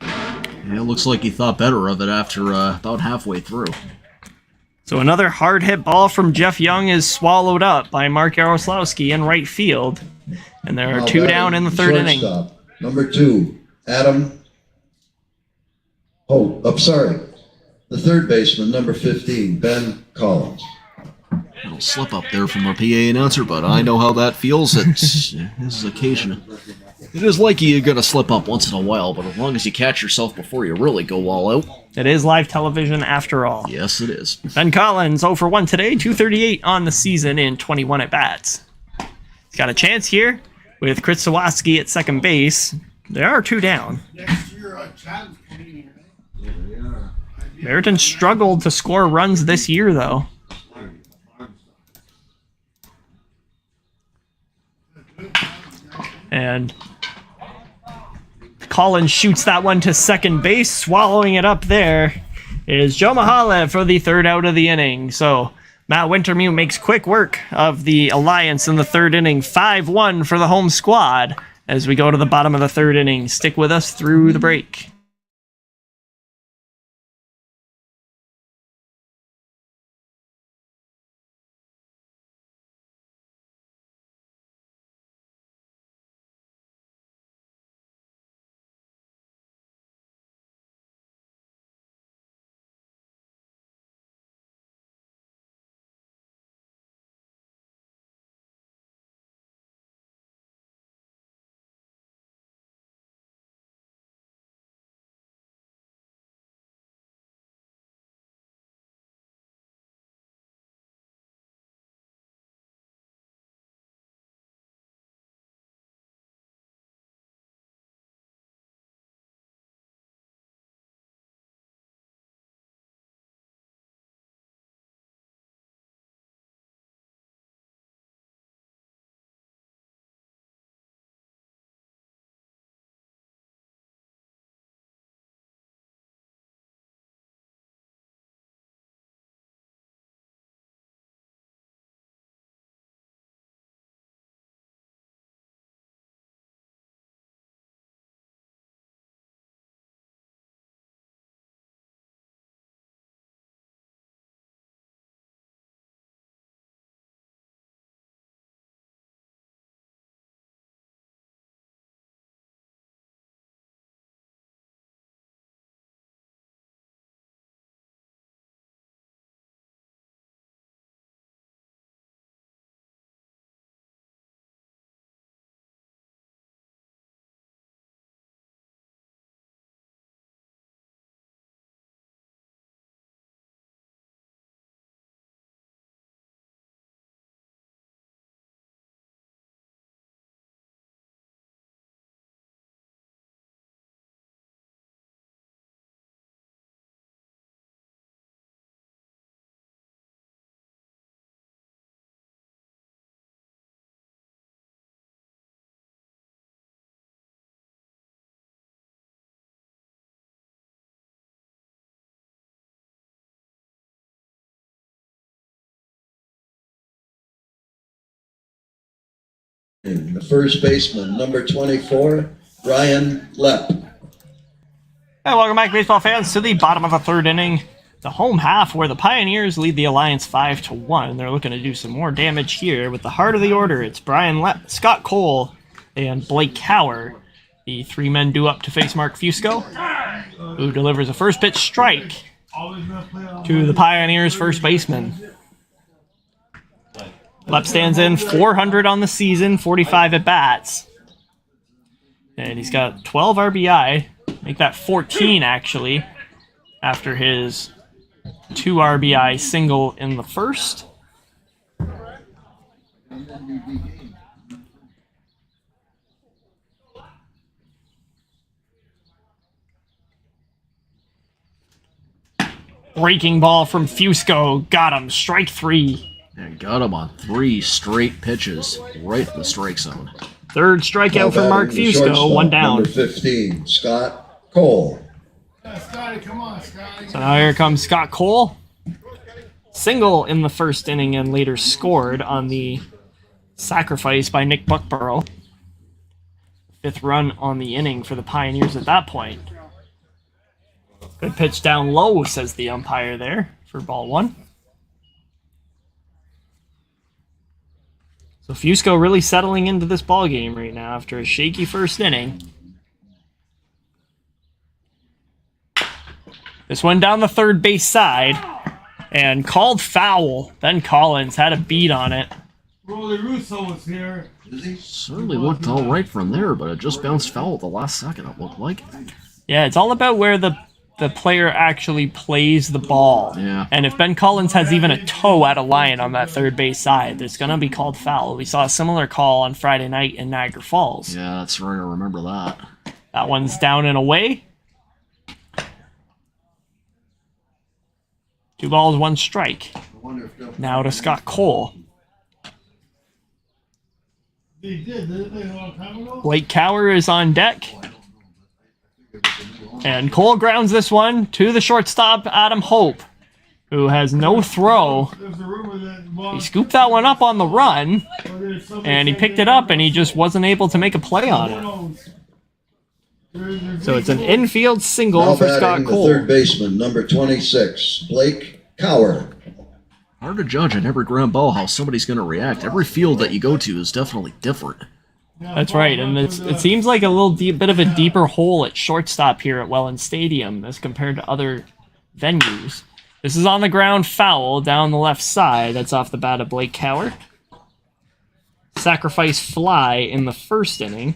Yeah, it looks like he thought better of it after about halfway through. So another hard hit ball from Jeff Young is swallowed up by Mark Jaroslawski in right field. And there are Now 2 batting, down in the 3rd inning. shortstop, number 2, Adam. The 3rd baseman, number 15, Ben Collins. Little slip up there from our PA announcer, but I know how that feels. This is occasion. It is likely you're going to slip up once in a while, but as long as you catch yourself before you really go all out. It is live television after all. Yes, it is. Ben Collins, 0 for 1 today, 238 on the season in 21 at-bats. He's got a chance here with Chris Sawatsky at second base. There are 2 down. Merritton struggled to score runs this year, though. And Collins shoots that one to second base, swallowing it up there is Joe Mahalev for the 3rd out of the inning. So Matt Wintermute makes quick work of the Alliance in the 3rd inning, 5-1 for the home squad as we go to the bottom of the 3rd inning. Stick with us through the break. The first baseman, number 24, Brian Lepp. And welcome back, baseball fans, to the bottom of the 3rd inning. The home half where the Pioneers lead the Alliance 5-1. They're looking to do some more damage here. With the heart of the order, it's Brian Lepp, Scott Cole, and Blake Cower. The 3 men due up to face Mark Fusco, who delivers a first pitch strike to the Pioneers' first baseman. Lepp stands in 400 on the season, 45 at-bats. And he's got 12 RBI. Make that 14, actually, after his 2 RBI single in the first. Breaking ball from Fusco. Got him. Strike 3. And got him on 3 straight pitches right in the strike zone. 3rd strikeout for Mark Fusco. 1 down. Number 15, Scott Cole. So now here comes Scott Cole. Single in the first inning and later scored on the sacrifice by Nick Buckborough. 5th run on the inning for the Pioneers at that point. Good pitch down low, says the umpire there for ball 1. So Fusco really settling into this ball game right now after a shaky first inning. This one down the 3rd base side and called foul. Ben Collins had a beat on it. Rolly Russo was here. Certainly looked all right from there, but it just bounced foul at the last second, it looked like. Yeah, it's all about where the player actually plays the ball. Yeah. And if Ben Collins has even a toe at a line on that third base side, it's going to be called foul. We saw a similar call on Friday night in Niagara Falls. Yeah, that's right. I remember that. That one's down and away. 2 balls, 1 strike. Now to Scott Cole. Blake Cower is on deck. And Cole grounds this one to the shortstop, Adam Hope, who has no throw. He scooped that one up on the run, and he picked it up, and he just wasn't able to make a play on it. So it's an infield single Now for Scott batting Cole. the third baseman, number 26, Blake Cower. Hard to judge at every ground ball how somebody's going to react. Every field that you go to is definitely different. That's right, and it seems like a little bit of a deeper hole at shortstop here at Welland Stadium as compared to other venues. This is on the ground foul down the left side. That's off the bat of Blake Cower. Sacrifice fly in the first inning.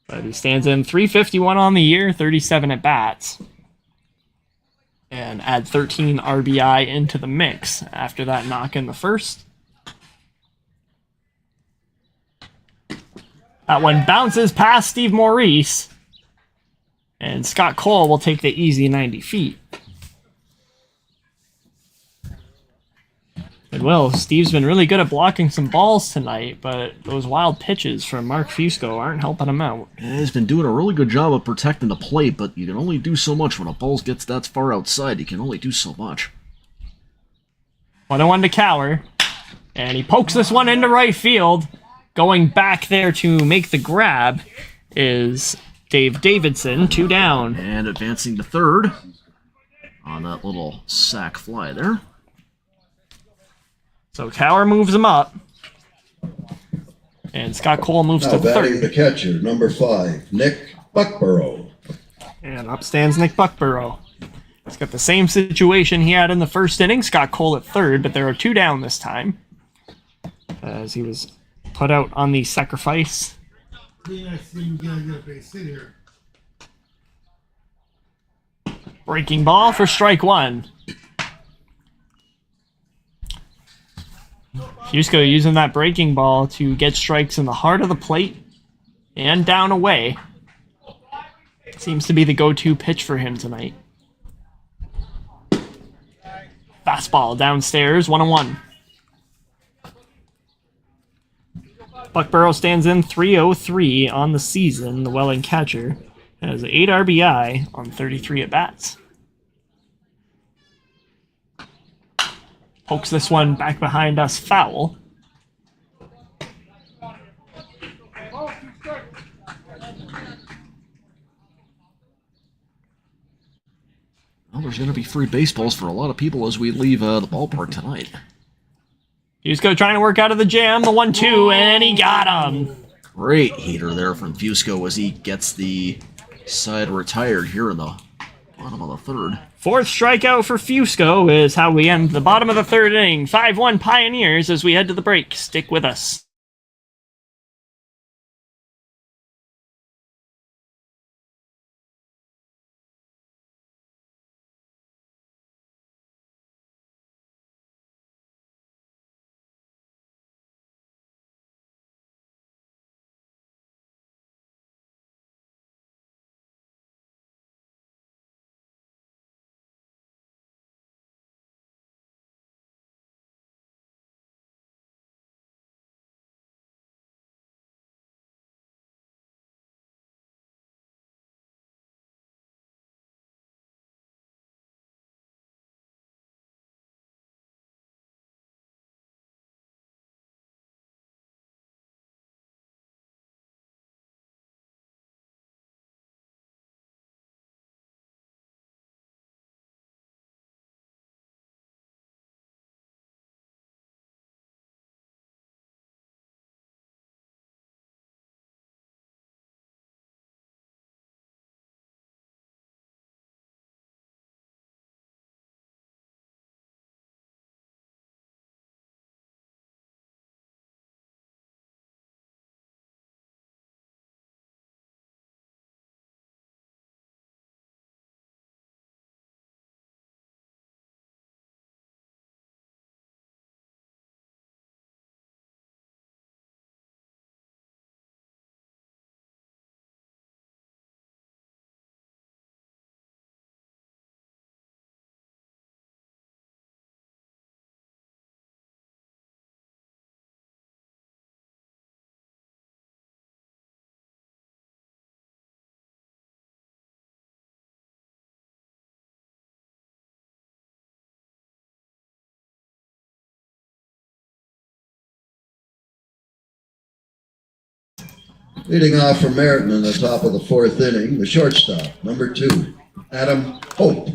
But he stands in 351 on the year, 37 at bats. And add 13 RBI into the mix after that knock in the first. That one bounces past Steve Maurice. And Scott Cole will take the easy 90 feet. And well, Steve's been really good at blocking some balls tonight, but those wild pitches from Mark Fusco aren't helping him out. Yeah, he's been doing a really good job of protecting the plate, but you can only do so much when a ball gets that far outside. You can only do so much. 1-1 to Cower. And he pokes this one into right field. Going back there to make the grab is Dave Davidson, 2 down. And advancing to third on that little sac fly there. So Cower moves him up. And Scott Cole moves Now to batting the third. catcher, number 5, Nick Buckborough. And up stands Nick Buckborough. He's got the same situation he had in the first inning. Scott Cole at third, but there are 2 down this time. As he was put out on the sacrifice. Breaking ball for strike 1. Fusco using that breaking ball to get strikes in the heart of the plate and down away. Seems to be the go-to pitch for him tonight. Fastball downstairs, 1-1. Buckborough stands in 303 on the season. The Welland catcher has 8 RBI on 33 at-bats. Pokes this one back behind us foul. Well, there's going to be free baseballs for a lot of people as we leave the ballpark tonight. Fusco trying to work out of the jam, the 1-2, and he got him. Great heater there from Fusco as he gets the side retired here in the bottom of the third. 4th strikeout for Fusco is how we end the bottom of the third inning. 5-1 Pioneers as we head to the break. Stick with us. Leading off for Merritton in the top of the fourth inning, the shortstop, number 2, Adam Hope.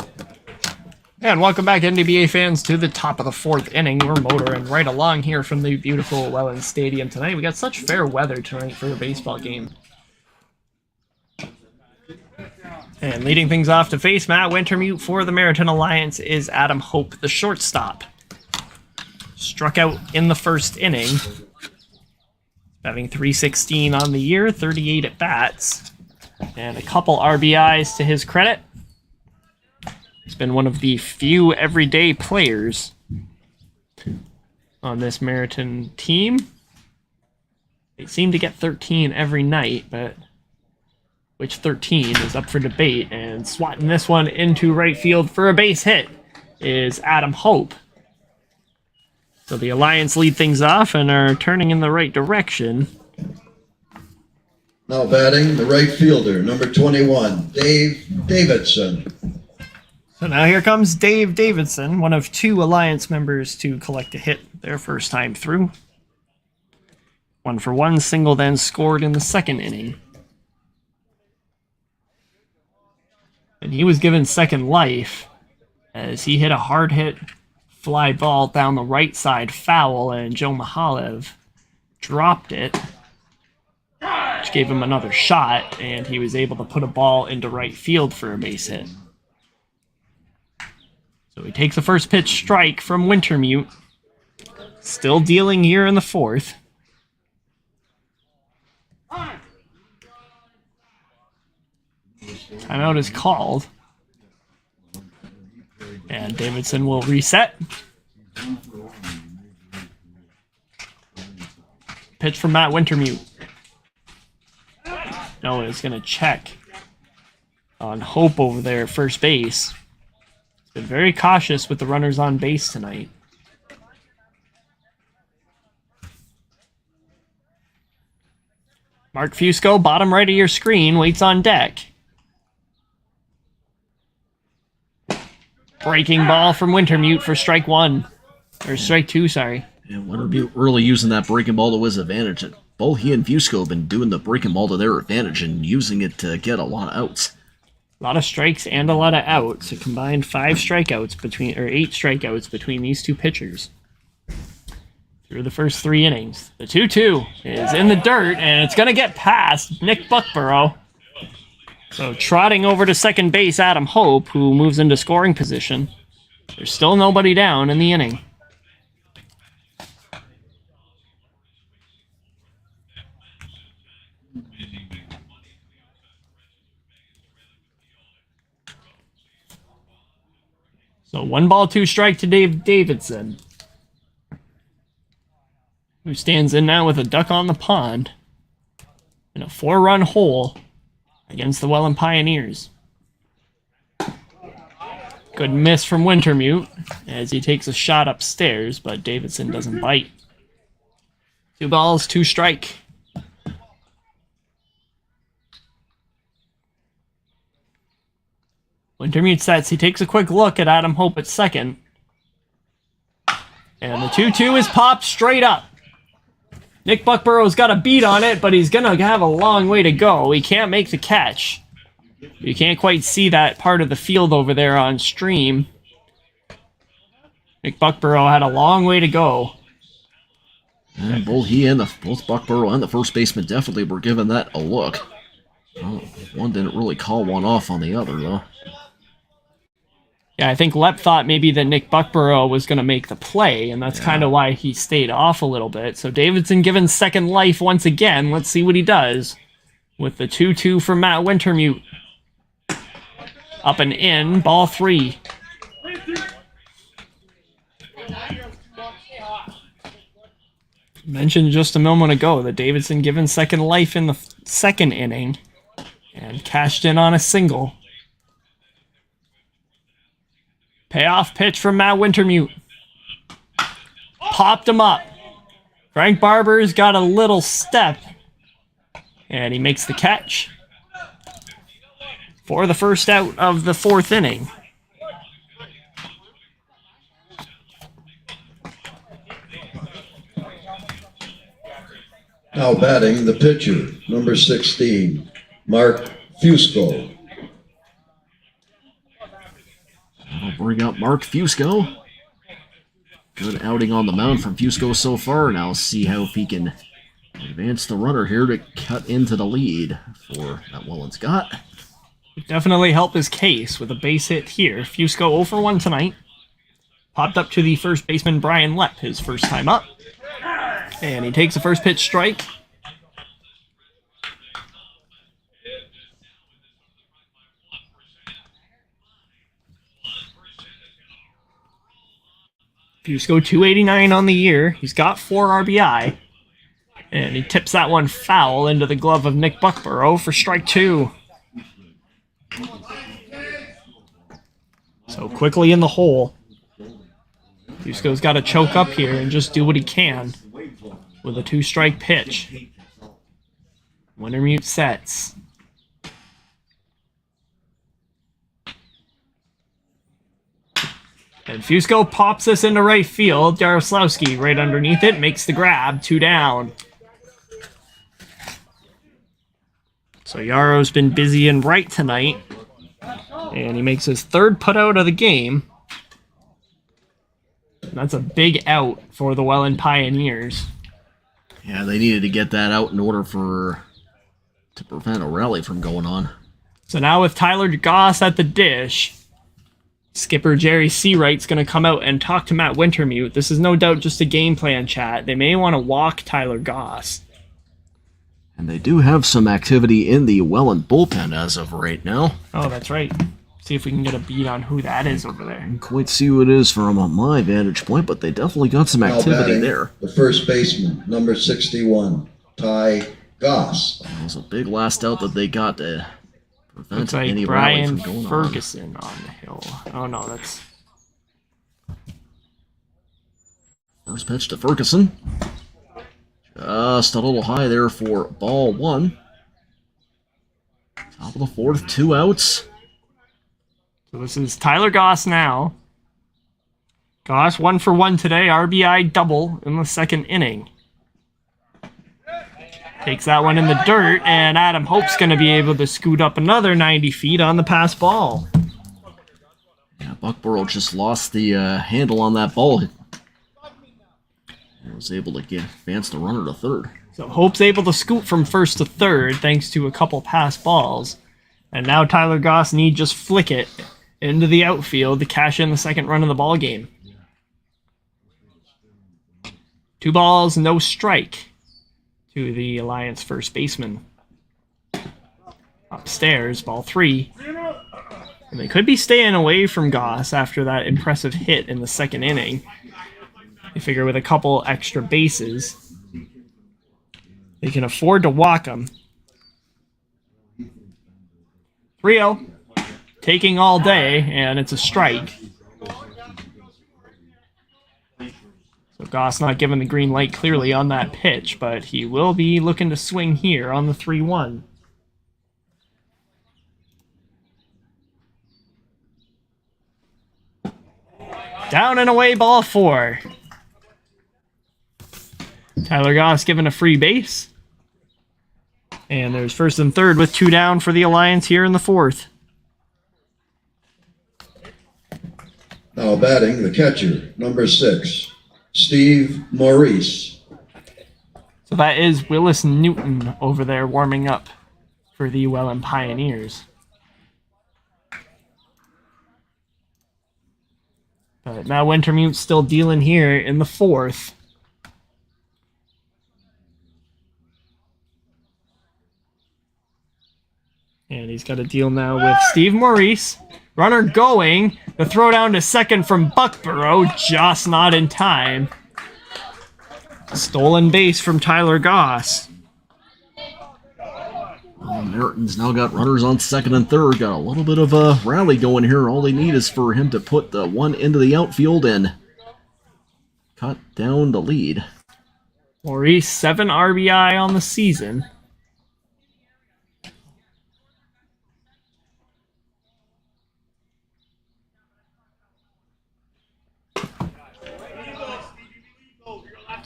And welcome back, NDBA fans, to the top of the fourth inning. We're motoring right along here from the beautiful Welland Stadium tonight. We got such fair weather tonight for a baseball game. And leading things off to face Matt Wintermute for the Merritton Alliance is Adam Hope, the shortstop. Struck out in the first inning, having .316 on the year, 38 at bats, and a couple RBIs to his credit. He's been one of the few everyday players on this Merritton team. They seem to get 13 every night, but which 13 is up for debate. And swatting this one into right field for a base hit is Adam Hope. So the Alliance lead things off and are turning in the right direction. Now batting, the right fielder, number 21, Dave Davidson. So now here comes Dave Davidson, one of 2 Alliance members to collect a hit their first time through. 1-for-1 single then scored in the second inning. And he was given second life as he hit a hard hit fly ball down the right side foul, and Joe Mahalev dropped it, which gave him another shot, and he was able to put a ball into right field for a base hit. So he takes the first pitch strike from Wintermute. Still dealing here in the fourth. Timeout is called. And Davidson will reset. Pitch from Matt Wintermute. Noah is going to check on Hope over there at first base. Been very cautious with the runners on base tonight. Mark Fusco, bottom right of your screen, waits on deck. Breaking ball from Wintermute for strike 1. Or strike 2, sorry. Yeah, Wintermute really using that breaking ball to his advantage. Both he and Fusco have been doing the breaking ball to their advantage and using it to get a lot of outs. A lot of strikes and a lot of outs. A combined 8 strikeouts between these 2 pitchers through the first 3 innings. The 2-2 is in the dirt, and it's going to get past Nick Buckborough. So trotting over to second base, Adam Hope, who moves into scoring position. There's still nobody down in the inning. So 1 ball, 2 strike to Dave Davidson, who stands in now with a duck on the pond in a 4-run hole against the Welland Pioneers. Good miss from Wintermute as he takes a shot upstairs, but Davidson doesn't bite. 2 balls, 2 strike. Wintermute sets. He takes a quick look at Adam Hope at second. And the 2-2 is popped straight up. Nick Buckborough's got a beat on it, but he's going to have a long way to go. He can't make the catch. You can't quite see that part of the field over there on stream. Nick Buckborough had a long way to go. And both Buckborough and the first baseman definitely were giving that a look. Well, one didn't really call one off on the other, though. Yeah, I think Lepp thought maybe that Nick Buckborough was going to make the play, and that's kind of why he stayed off a little bit. So Davidson given second life once again. Let's see what he does with the 2-2 from Matt Wintermute. Up and in, ball 3. Mentioned just a moment ago that Davidson given second life in the second inning and cashed in on a single. Payoff pitch from Matt Wintermute. Popped him up. Frank Barber's got a little step. And he makes the catch for the first out of the 4th inning. Now Now batting the pitcher, number 16, Mark Fusco. I'll bring up Mark Fusco. Good outing on the mound from Fusco so far. Now see how if he can advance the runner here to cut into the lead for that Welland's got. Definitely help his case with a base hit here. Fusco 0 for 1 tonight. Popped up to the first baseman, Brian Lepp, his first time up. And he takes the first pitch strike. Fusco 289 on the year. He's got 4 RBI. And he tips that one foul into the glove of Nick Buckborough for strike 2. So quickly in the hole. Fusco's got to choke up here and just do what he can with a 2-strike pitch. Wintermute sets. And Fusco pops this into right field. Jaroslawski right underneath it, makes the grab, 2 down. So Yaro's been busy in right tonight. And he makes his 3rd putout of the game. And that's a big out for the Welland Pioneers. Yeah, they needed to get that out in order to prevent a rally from going on. So now with Tyler Goss at the dish, skipper Jerry Seawright's going to come out and talk to Matt Wintermute. This is no doubt just a game plan chat. They may want to walk Tyler Goss. And they do have some activity in the Welland bullpen as of right now. Oh, that's right. See if we can get a beat on who that is over there. Can't quite see who it is from my vantage point, but they definitely got some Now activity batting there. the first baseman, number 61, Ty Goss. That was a big last out that they got to prevent Looks like any rally Brian from going Ferguson on the hill. Oh no, that's... First pitch to Ferguson. Just a little high there for ball 1. Top of the 4th, 2 outs. So this is Tyler Goss now. Goss 1 for 1 today, RBI double in the 2nd inning. Takes that one in the dirt, and Adam Hope's going to be able to scoot up another 90 feet on the pass ball. Yeah, Buckborough just lost the handle on that ball. He was able to advance the runner to 3rd. So Hope's able to scoot from 1st to 3rd thanks to a couple pass balls. And now Tyler Goss need just flick it into the outfield to cash in the 2nd run of the ball game. 2 balls, no strike to the Alliance first baseman. Upstairs, ball 3. And they could be staying away from Goss after that impressive hit in the 2nd inning. You figure with a couple extra bases, they can afford to walk him. 3-0. Taking all day, and it's a strike. So Goss not given the green light clearly on that pitch, but he will be looking to swing here on the 3-1. Down and away, ball 4. Tyler Goss given a free base. And there's 1st and 3rd with 2 down for the Alliance here in the 4th. Now batting the catcher, number 6, Steve Maurice. So that is Willis Newton over there warming up for the Welland Pioneers. But now Wintermute's still dealing here in the 4th. And he's got to deal now with Steve Maurice. Runner going. The throw down to 2nd from Buckborough. Just not in time. Stolen base from Tyler Goss. Merritton's now got runners on 2nd and 3rd. Got a little bit of a rally going here. All they need is for him to put the one into the outfield and cut down the lead. Maurice, 7 RBI on the season.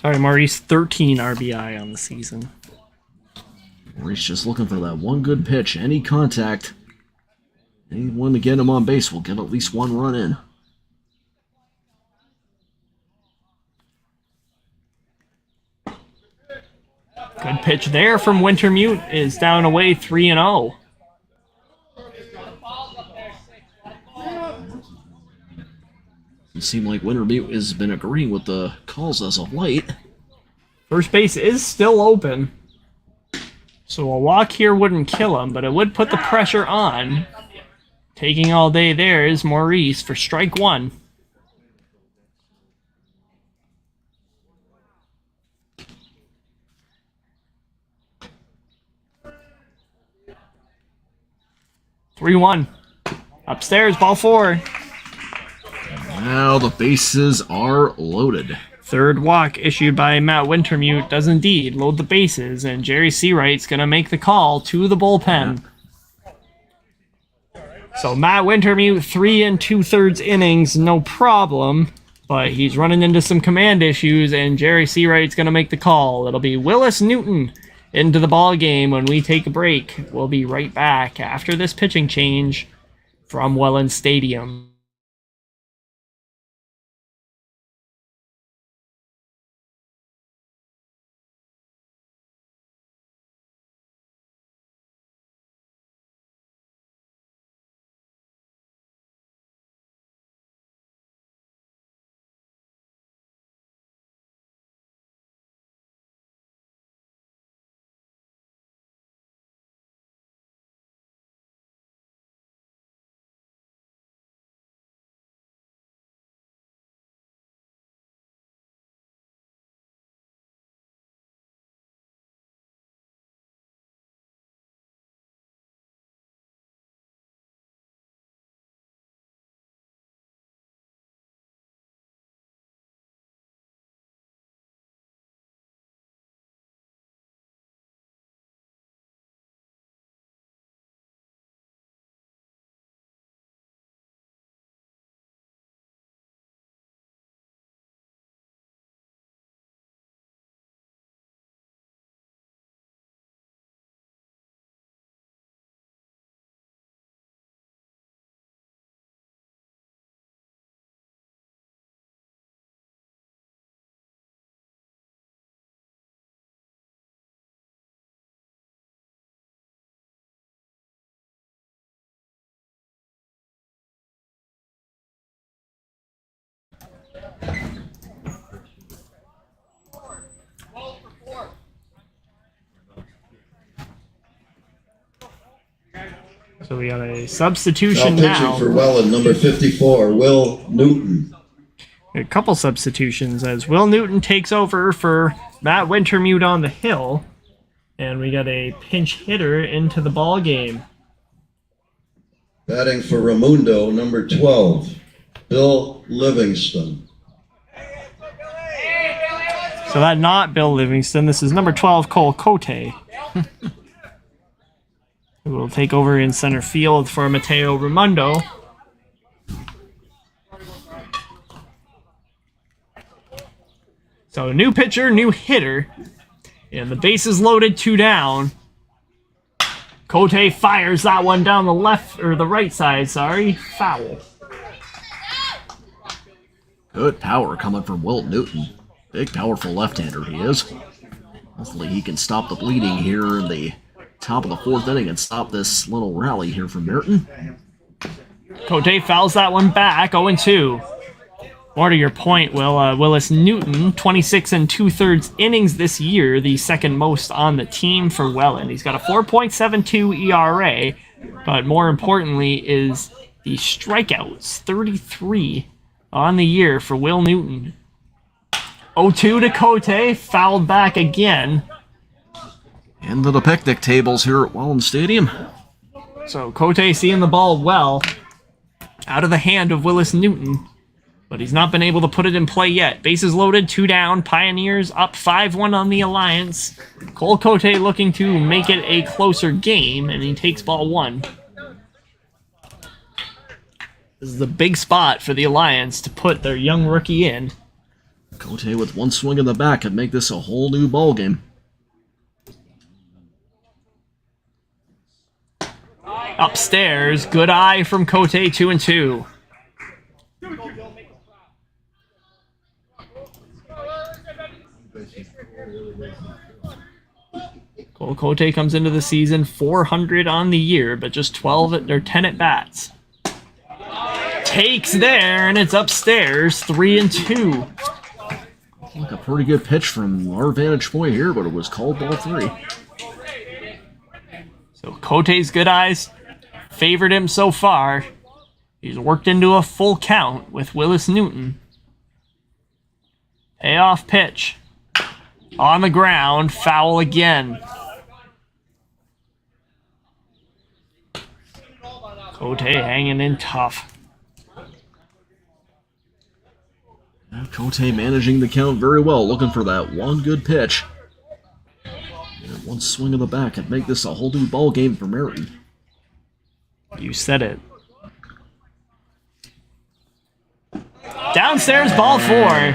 Sorry, Maurice, 13 RBI on the season. He's just looking for that one good pitch. Any contact, anyone to get him on base will get at least one run in. Good pitch there from Wintermute is down away 3-0. It seems like Wintermute has been agreeing with the calls as of late. First base is still open. So a walk here wouldn't kill him, but it would put the pressure on. Taking all day there is Maurice for strike one. (3-1). Upstairs, ball four. Now the bases are loaded. Third walk issued by Matt Wintermute does indeed load the bases, and Jerry Seawright's going to make the call to the bullpen. So Matt Wintermute, 3 2/3 innings, no problem, but he's running into some command issues, and Jerry Seawright's going to make the call. It'll be Willis Newton into the ball game when we take a break. We'll be right back after this pitching change from Welland Stadium. So we have a substitution Now now. pitching for Welland, number 54, Will Newton. A couple substitutions as Will Newton takes over for Matt Wintermute on the hill. And we got a pinch hitter into the ball game. Batting for Raimundo, number 12, Bill Livingston. So that not Bill Livingston. This is number 12, Cole Cote. Who will take over in center field for Mateo Raimundo. So new pitcher, new hitter. And the bases loaded, 2 down. Cote fires that one down the left, or the right side, sorry. Foul. Good power coming from Will Newton. Big, powerful left-hander he is. Hopefully he can stop the bleeding here in the top of the 4th inning and stop this little rally here from Merritton. Cote fouls that one back, 0-2. More to your point, Willis Newton, 26 2/3 innings this year, the second most on the team for Welland. He's got a 4.72 ERA, but more importantly is the strikeouts, 33 on the year for Will Newton. 0-2 to Cote, fouled back again. Into the picnic tables here at Welland Stadium. So Cote seeing the ball well, out of the hand of Willis Newton, but he's not been able to put it in play yet. Bases loaded, 2 down, Pioneers up 5-1 on the Alliance. Cole Cote looking to make it a closer game, and he takes ball 1. This is the big spot for the Alliance to put their young rookie in. Cote with one swing in the back could make this a whole new ball game. Upstairs, good eye from Cote, 2-2. Cole Cote comes into the season 400 on the year, but just 12 or 10 at bats. Takes there, and it's upstairs, 3-2. Like a pretty good pitch from our vantage point here, but it was called ball 3. So Cote's good eyes favored him so far. He's worked into a full count with Willis Newton. Payoff pitch. On the ground, foul again. Cote hanging in tough. Cote managing the count very well, looking for that one good pitch. And one swing of the bat could make this a whole new ball game for Merritton. You said it. Downstairs, ball 4.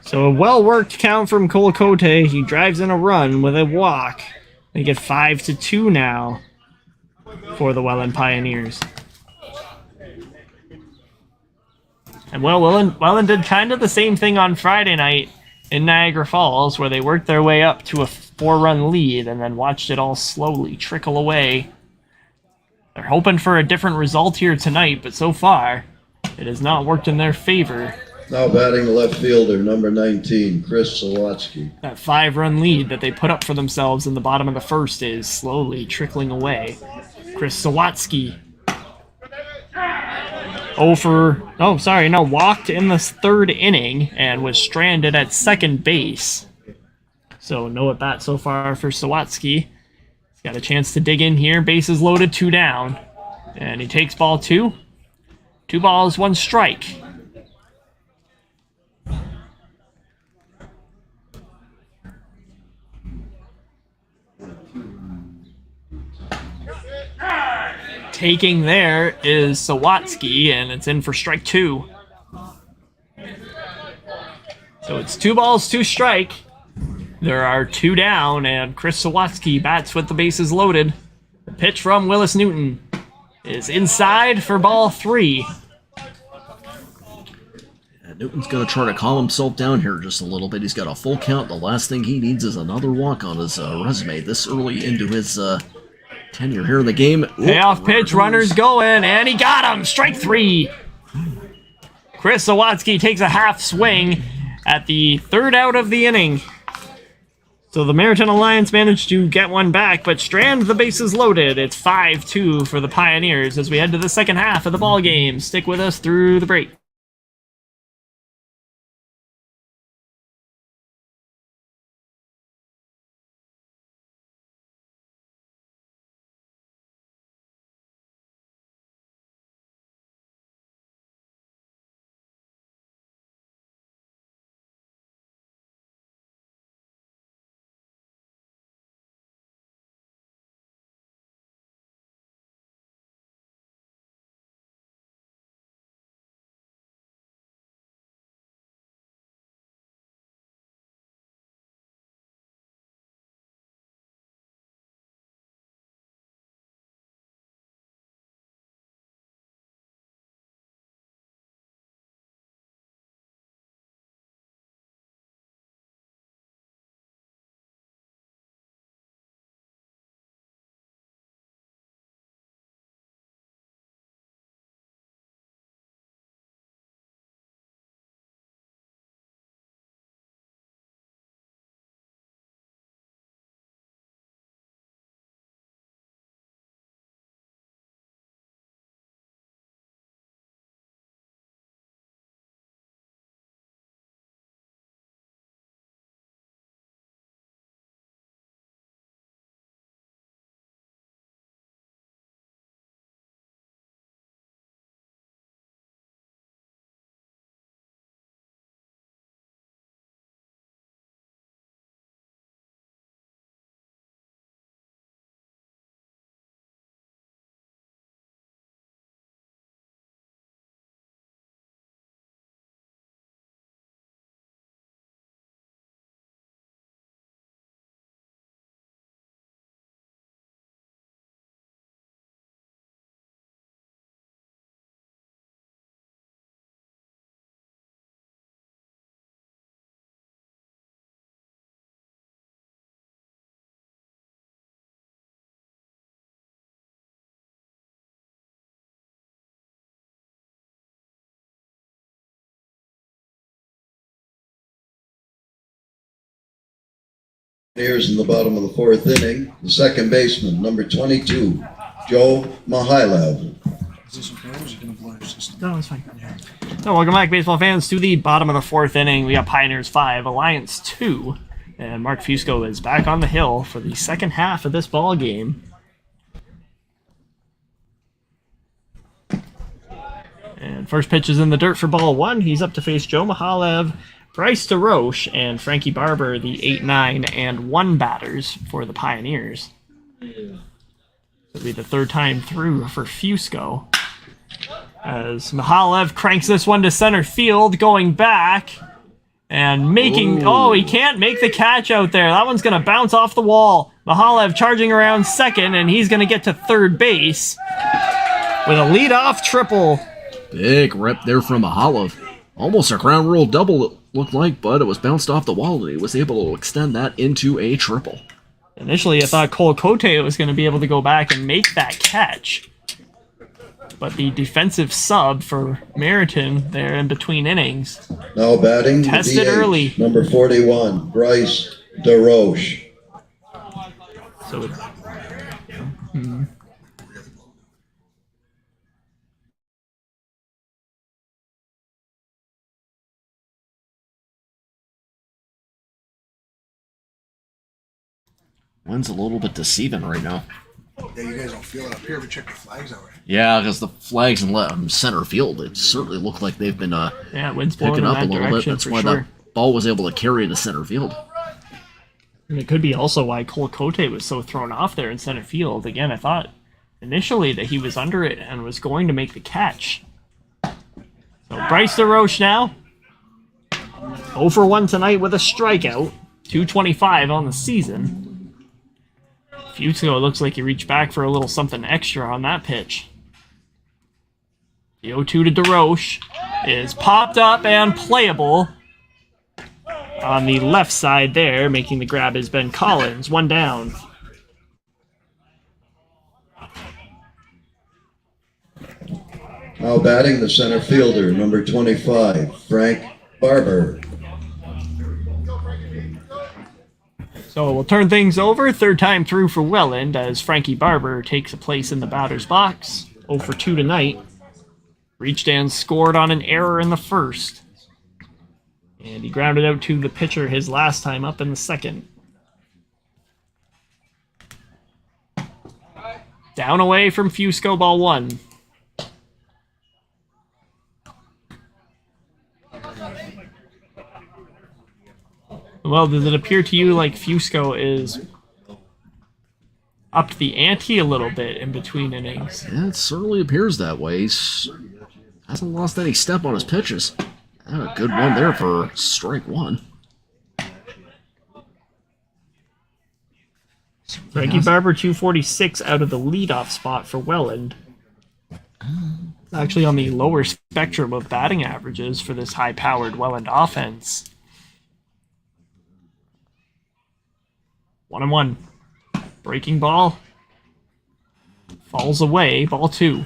So a well-worked count from Cole Cote. He drives in a run with a walk. They get 5-2 now for the Welland Pioneers. And well, Welland did kind of the same thing on Friday night in Niagara Falls, where they worked their way up to a 4-run lead and then watched it all slowly trickle away. They're hoping for a different result here tonight, but so far, it has not worked in their favor. Now batting left fielder, number 19, Chris Sawatsky. That 5-run lead that they put up for themselves in the bottom of the first is slowly trickling away. Chris Sawatsky. Walked in the 3rd inning and was stranded at second base. So no at bat so far for Sawatsky. He's got a chance to dig in here. Bases loaded, 2 down. And he takes ball 2. 2 balls, 1 strike. Taking there is Sawatsky, and it's in for strike 2. So it's 2 balls, 2 strike. There are 2 down, and Chris Sawatsky bats with the bases loaded. The pitch from Willis Newton is inside for ball 3. Newton's going to try to calm himself down here just a little bit. He's got a full count. The last thing he needs is another walk on his resume this early into his tenure here in the game. Payoff pitch, runners going, and he got him! Strike 3! Chris Sawatsky takes a half swing at the 3rd out of the inning. So the Merritton Alliance managed to get one back, but strand the bases loaded. It's 5-2 for the Pioneers as we head to the second half of the ball game. Stick with us through the break. Here's in the bottom of the fourth inning, the second baseman, number 22, Joe Mihailov. No, it's fine. So welcome back, baseball fans, to the bottom of the fourth inning. We got Pioneers 5, Alliance 2, and Mark Fusco is back on the hill for the second half of this ball game. And first pitch is in the dirt for ball 1. He's up to face Joe Mihailov, Bryce DeRoche, and Frankie Barber, the 8, 9, and 1 batters for the Pioneers. It'll be the third time through for Fusco. As Mihailov cranks this one to center field, going back and making... Ooh. Oh, he can't make the catch out there. That one's going to bounce off the wall. Mihailov charging around second, and he's going to get to third base with a leadoff triple. Big rep there from Mihailov. Almost a ground rule double, it looked like, but it was bounced off the wall, and he was able to extend that into a triple. Initially, I thought Cole Cote was going to be able to go back and make that catch. But the defensive sub for Merritton there in between innings. Now batting, the Tested DH, early. number 41, Bryce DeRoche. So Wind's a little bit deceiving right now. Yeah, you guys don't feel it up here, but check the flags out, right? Yeah, because the flags in center field, it certainly look like they've been yeah, wind's blowing picking in up a that little bit. direction That's for why sure. that ball was able to carry to center field. And it could be also why Cole Cote was so thrown off there in center field. Again, I thought initially that he was under it and was going to make the catch. So Bryce DeRoche now. 0 for 1 tonight with a strikeout. 225 on the season. Fusco looks like he reached back for a little something extra on that pitch. The 0-2 to DeRoche is popped up and playable. On the left side there, making the grab is Ben Collins. 1 down. Now batting, the center fielder, number 25, Frank Barber. So we'll turn things over. Third time through for Welland as Frankie Barber takes a place in the batter's box. 0 for 2 tonight. Reached and scored on an error in the first. And he grounded out to the pitcher his last time up in the second. Down away from Fusco, ball 1. Well, does it appear to you like Fusco is upped the ante a little bit in between innings? Yeah, it certainly appears that way. He's hasn't lost any step on his pitches. A good one there for strike 1. Frankie Barber, 246 out of the leadoff spot for Welland. Actually on the lower spectrum of batting averages for this high-powered Welland offense. 1-1. Breaking ball. Falls away. Ball 2.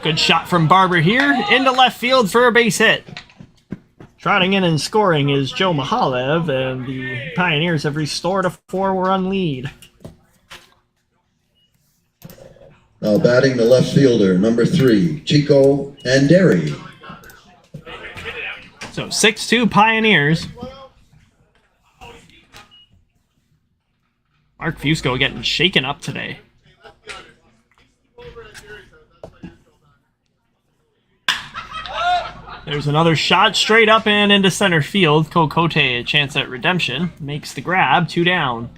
Good shot from Barber here. Into left field for a base hit. Trotting in and scoring is Joe Mihailov, and the Pioneers have restored a 4-run lead. Now batting, the left fielder, number 3, Chico Anderi. So 6-2 Pioneers. Mark Fusco getting shaken up today. There's another shot straight up and into center field. Cote a chance at redemption. Makes the grab. 2 down.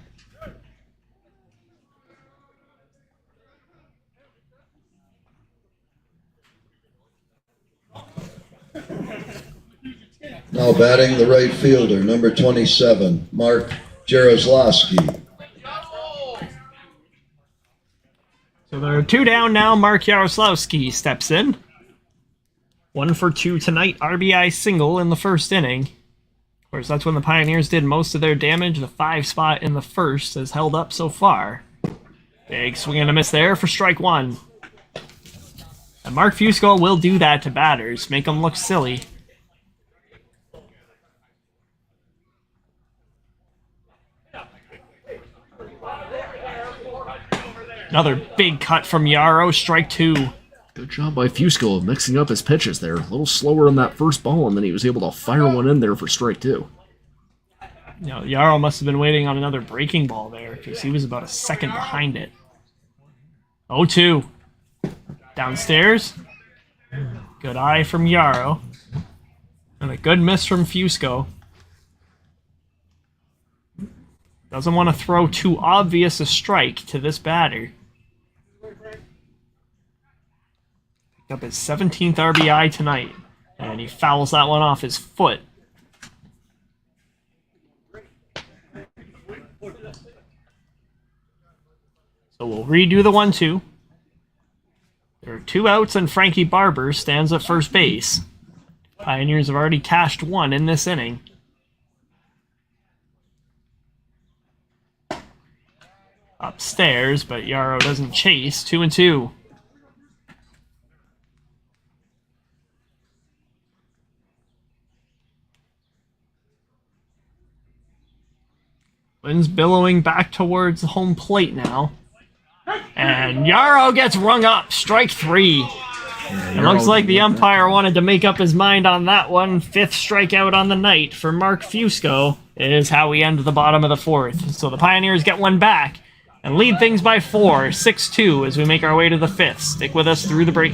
Now batting, the right fielder, number 27, Mark Jaroslawski. So there are 2 down now. Mark Jaroslawski steps in. 1 for 2 tonight. RBI single in the first inning. Of course, that's when the Pioneers did most of their damage. The 5 spot in the first has held up so far. Big swing and a miss there for strike 1. And Mark Fusco will do that to batters, make them look silly. Another big cut from Yarrow, strike 2. Good job by Fusco of mixing up his pitches there. A little slower on that first ball, and then he was able to fire one in there for strike 2. You know, Yarrow must have been waiting on another breaking ball there, because he was about a second behind it. 0-2. Downstairs. Good eye from Yarrow. And a good miss from Fusco. Doesn't want to throw too obvious a strike to this batter. Picked up his 17th RBI tonight, and he fouls that one off his foot. So we'll redo the 1-2. There are 2 outs, and Frankie Barber stands at first base. Pioneers have already cashed 1 in this inning. Upstairs, but Yarrow doesn't chase. 2-2. Lynn's billowing back towards the home plate now. And Yarrow gets rung up. Strike 3. It looks like the umpire wanted to make up his mind on that one. 5th strikeout on the night for Mark Fusco is how we end the bottom of the 4th. So the Pioneers get one back and lead things by 4, 6-2 as we make our way to the 5th. Stick with us through the break.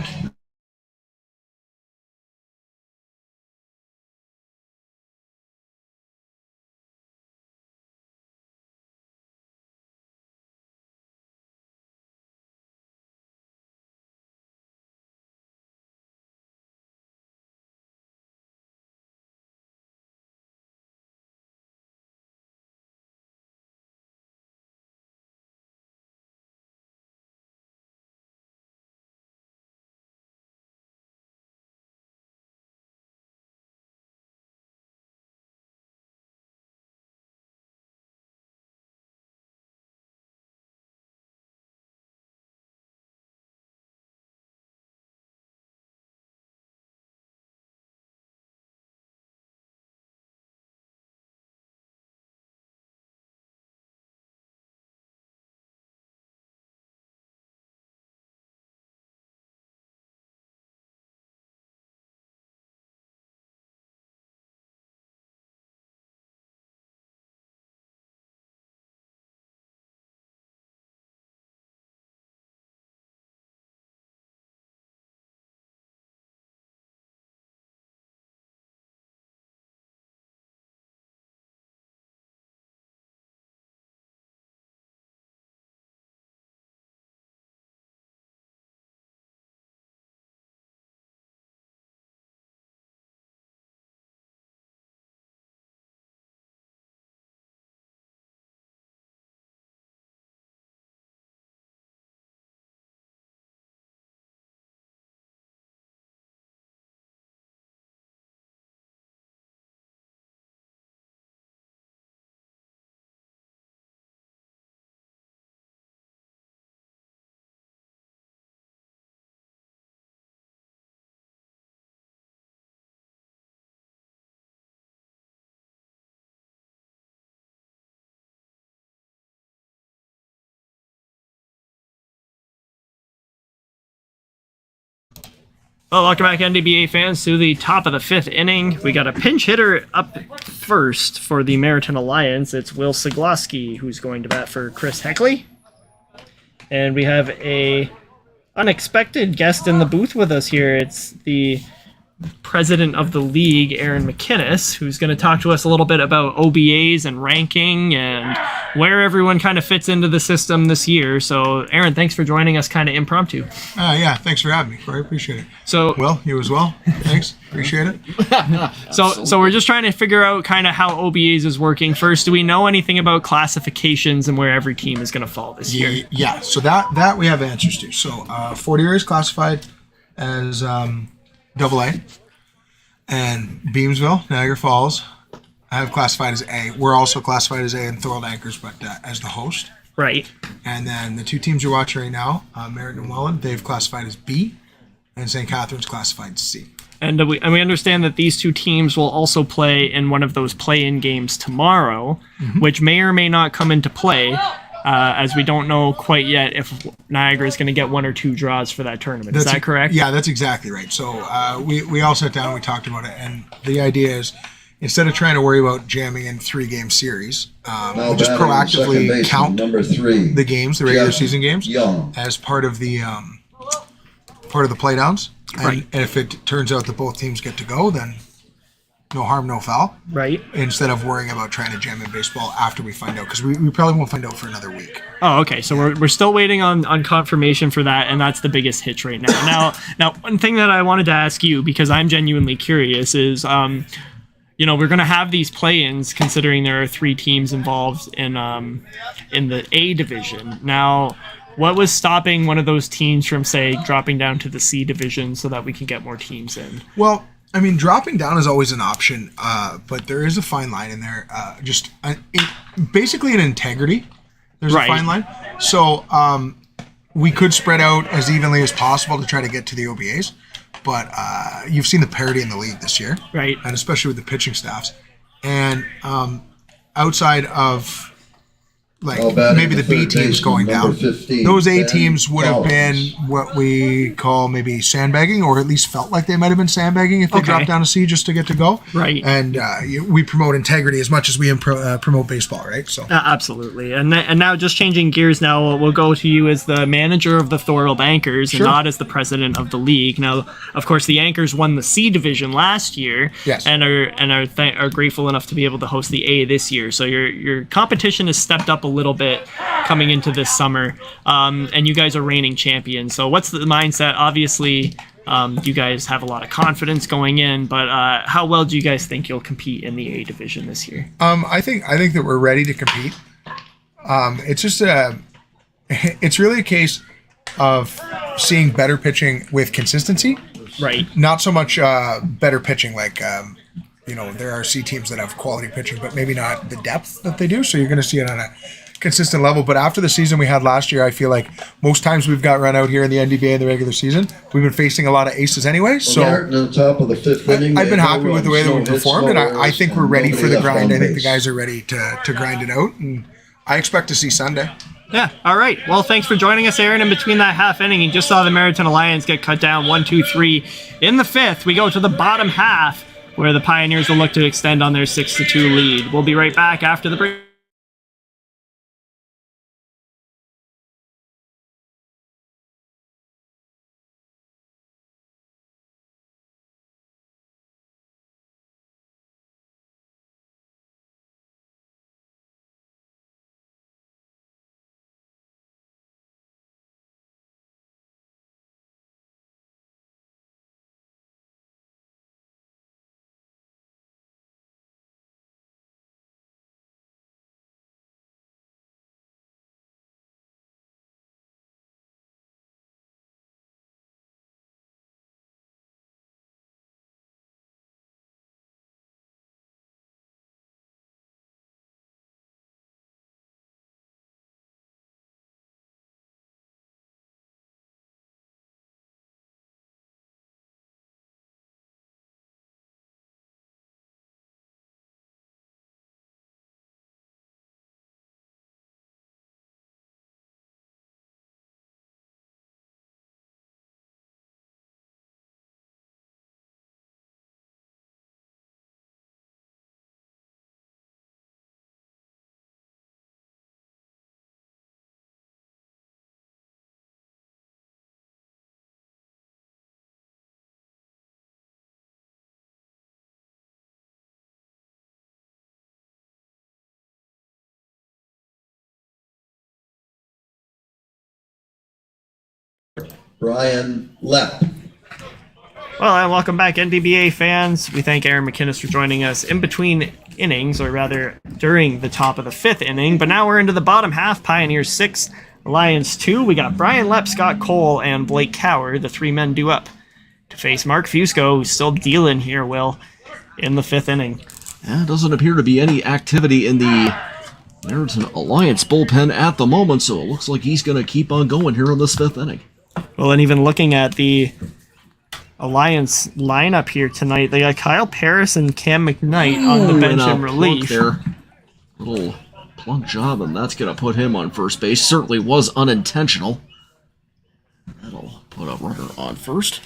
Well, welcome back, NDBA fans, to the top of the 5th inning. We got a pinch hitter up first for the Merritton Alliance. It's Will Sigloski, who's going to bat for Chris Heckley. And we have a unexpected guest in the booth with us here. It's the president of the league, Aaron McInnes, who's going to talk to us a little bit about OBAs and ranking and where everyone kind of fits into the system this year. So, Aaron, thanks for joining us kind of impromptu. Yeah, thanks for having me, Corey. Appreciate it. So, Well, you as well. Thanks. Appreciate it. So we're just trying to figure out kind of how OBAs is working. First, do we know anything about classifications and where every team is going to fall this year? Yeah, so that we have answers to. So Fort Erie is classified as AA, and Beamsville, Niagara Falls, I have classified as A. We're also classified as A in Thorold Anchors, but as the host. Right. And then the two teams you're watching right now, Merritton and Welland, they've classified as B, and St. Catherine's classified as C. And we understand that these two teams will also play in one of those play-in games tomorrow, which may or may not come into play, as we don't know quite yet if Niagara is going to get one or two draws for that tournament. Is that correct? Yeah, that's exactly right. So we all sat down, we talked about it, and the idea is instead of trying to worry about jamming in 3-game series, we'll just proactively count number 3, the games, the regular season games, Young. as part of the playdowns. Right. And if it turns out that both teams get to go, then no harm, no foul. Right. Instead of worrying about trying to jam in baseball after we find out, because we probably won't find out for another week. Oh, okay. So we're still waiting on confirmation for that, and that's the biggest hitch right now. Now, one thing that I wanted to ask you, because I'm genuinely curious, is we're going to have these play-ins, considering there are 3 teams involved in the A division. Now, what was stopping one of those teams from, say, dropping down to the C division so that we can get more teams in? Well, I mean, dropping down is always an option, but there is a fine line in there. Basically an integrity. There's a fine line. So we could spread out as evenly as possible to try to get to the OBAs, but you've seen the parity in the league this year. Right. And especially with the pitching staffs. And outside of maybe the B teams going down, 15, those A Ben teams would have been Collins. what we call maybe sandbagging, or at least felt like they might have been sandbagging if they dropped down to C just to get to go. Right. And we promote integrity as much as we promote baseball, right? So absolutely. And now, just changing gears now, we'll go to you as the manager of the Thorold Anchors and not as the president of the league. Now, of course, the Anchors won the C division last year, and are grateful enough to be able to host the A this year. So your competition has stepped up a little bit coming into this summer, and you guys are reigning champions. So what's the mindset? Obviously, you guys have a lot of confidence going in, but how well do you guys think you'll compete in the A division this year? I think that we're ready to compete. It's just it's really a case of seeing better pitching with consistency, right? Not so much better pitching like. There are C teams that have quality pitching, but maybe not the depth that they do. So you're going to see it on a consistent level. But after the season we had last year, I feel like most times we've got run out here in the NDBA in the regular season, we've been facing a lot of aces anyway. So on the top of the 5th inning, I've been happy with the way that we performed, and I think we're ready for the grind. I think the guys are ready to grind it out, and I expect to see Sunday. Yeah, all right. Well, thanks for joining us, Aaron. In between that half inning, you just saw the Merritton Alliance get cut down 1-2-3 in the 5th. We go to the bottom half, where the Pioneers will look to extend on their 6-2 lead. We'll be right back after the break. Brian Lepp. Well, and welcome back, NDBA fans. We thank Aaron McInnes for joining us in between innings, or rather during the top of the 5th inning. But now we're into the bottom half. Pioneers 6, Alliance 2. We got Brian Lepp, Scott Cole, and Blake Cower, the 3 men due up to face Mark Fusco, who's still dealing here, Will, in the 5th inning. Yeah, doesn't appear to be any activity in the Merritton Alliance bullpen at the moment, so it looks like he's going to keep on going here in this 5th inning. Well, and even looking at the Alliance lineup here tonight, they got Kyle Paris and Cam McKnight on the bench in relief. There. Little plunk job, and that's going to put him on first base. Certainly was unintentional. That'll put a runner on first.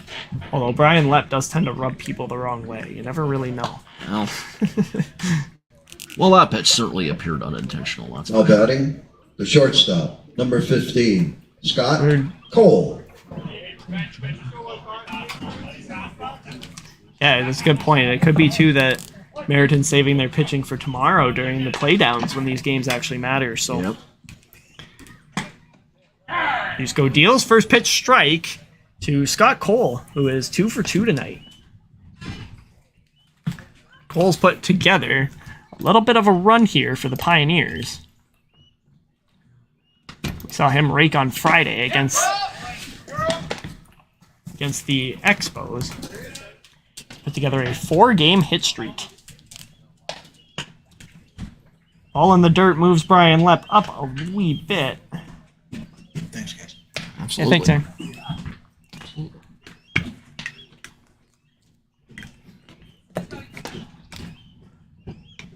Although Brian Lepp does tend to rub people the wrong way. You never really know. Well, well, that pitch certainly appeared unintentional. That's Now batting, the shortstop, number 15, Scott Cole. Yeah, that's a good point. It could be, too, that Merritton's saving their pitching for tomorrow during the playdowns when these games actually matter. So, yep. Fusco deals first pitch strike to Scott Cole, who is 2 for 2 tonight. Cole's put together a little bit of a run here for the Pioneers. We saw him rake on Friday against the Expos. Put together a 4-game hit streak. All in the dirt moves Brian Lepp up a wee bit. Thanks, guys. Absolutely. Yeah, thanks, Aaron.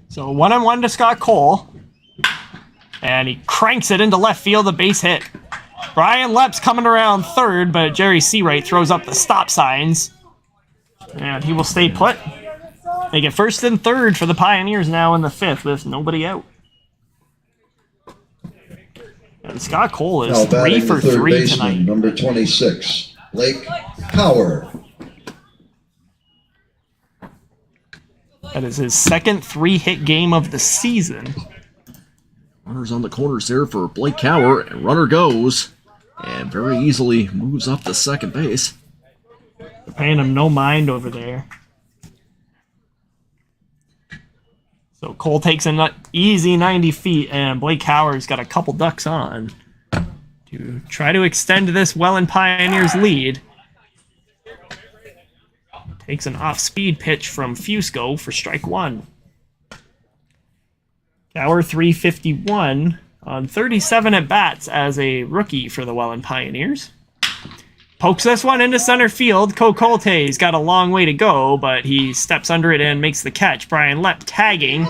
So 1-1 to Scott Cole. And he cranks it into left field, a base hit. Brian Lepp's coming around third, but Jerry Seawright throws up the stop signs. And he will stay put. They get first and third for the Pioneers now in the 5th with nobody out. And Scott Cole is Now 3 batting for the third 3 baseman, tonight. number 26, Blake Power. That is his second 3-hit game of the season. Runners on the corners there for Blake Cower, and runner goes, and very easily moves up to second base. They're paying him no mind over there. So Cole takes an easy 90 feet, and Blake Cower's got a couple ducks on to try to extend this Welland Pioneers lead. Takes an off-speed pitch from Fusco for strike 1. Cower 351 on 37 at-bats as a rookie for the Welland Pioneers. Pokes this one into center field. Cocolte's got a long way to go, but he steps under it and makes the catch. Brian Lepp tagging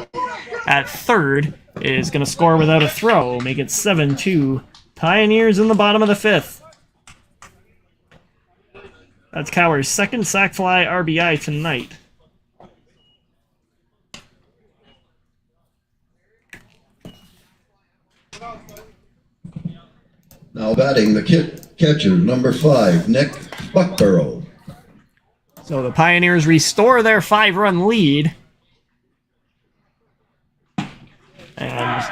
at third is going to score without a throw. Make it 7-2. Pioneers in the bottom of the 5th. That's Cower's second sac fly RBI tonight. Now batting the catcher, number 5, Nick Buckborough. So the Pioneers restore their 5-run lead. And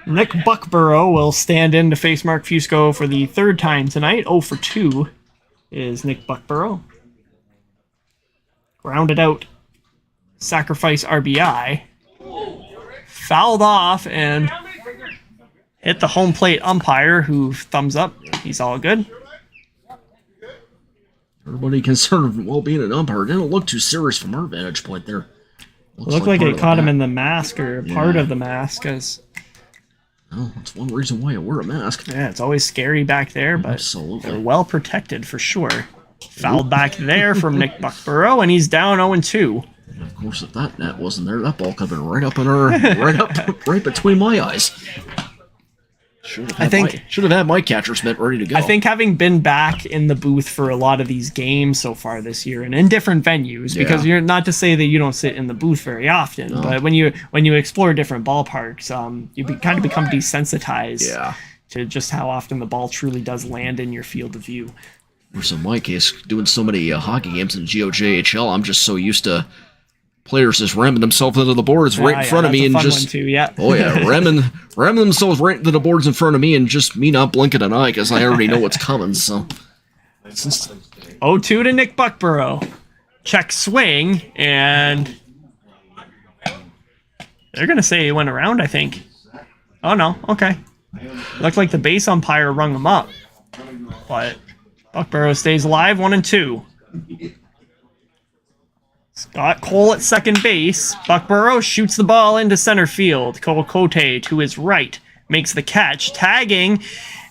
Nick Buckborough will stand in to face Mark Fusco for the 3rd time tonight. 0 for 2 is Nick Buckborough. Grounded out. Sacrifice RBI. Fouled off and hit the home plate umpire, who thumbs up. He's all good. Everybody concerned with well-being an umpire. Didn't look too serious from our vantage point there. It looked like it caught him in the mask, or part of the mask. Well, that's one reason why I wear a mask. Yeah, it's always scary back there, but they're well protected for sure. Fouled back there from Nick Buckborough, and he's down 0-2. Of course, if that net wasn't there, that ball could have been right up in our, right between my eyes. Should have had my catcher's mitt ready to go. I think having been back in the booth for a lot of these games so far this year, and in different venues, because you're not to say that you don't sit in the booth very often, but when you explore different ballparks, you kind of become desensitized to just how often the ball truly does land in your field of view. Whereas in my case, doing so many hockey games in GOJHL, I'm just so used to players just ramming themselves into the boards right in front of me and just ramming themselves right into the boards in front of me and just me not blinking an eye because I already know what's coming. So 0-2 to Nick Buckborough. Check swing, and they're gonna say he went around, I think. Oh no, okay. Looked like the base umpire rung him up, but Buckborough stays alive. 1-2. Scott Cole at second base. Buckborough shoots the ball into center field. Cole Cote to his right makes the catch. Tagging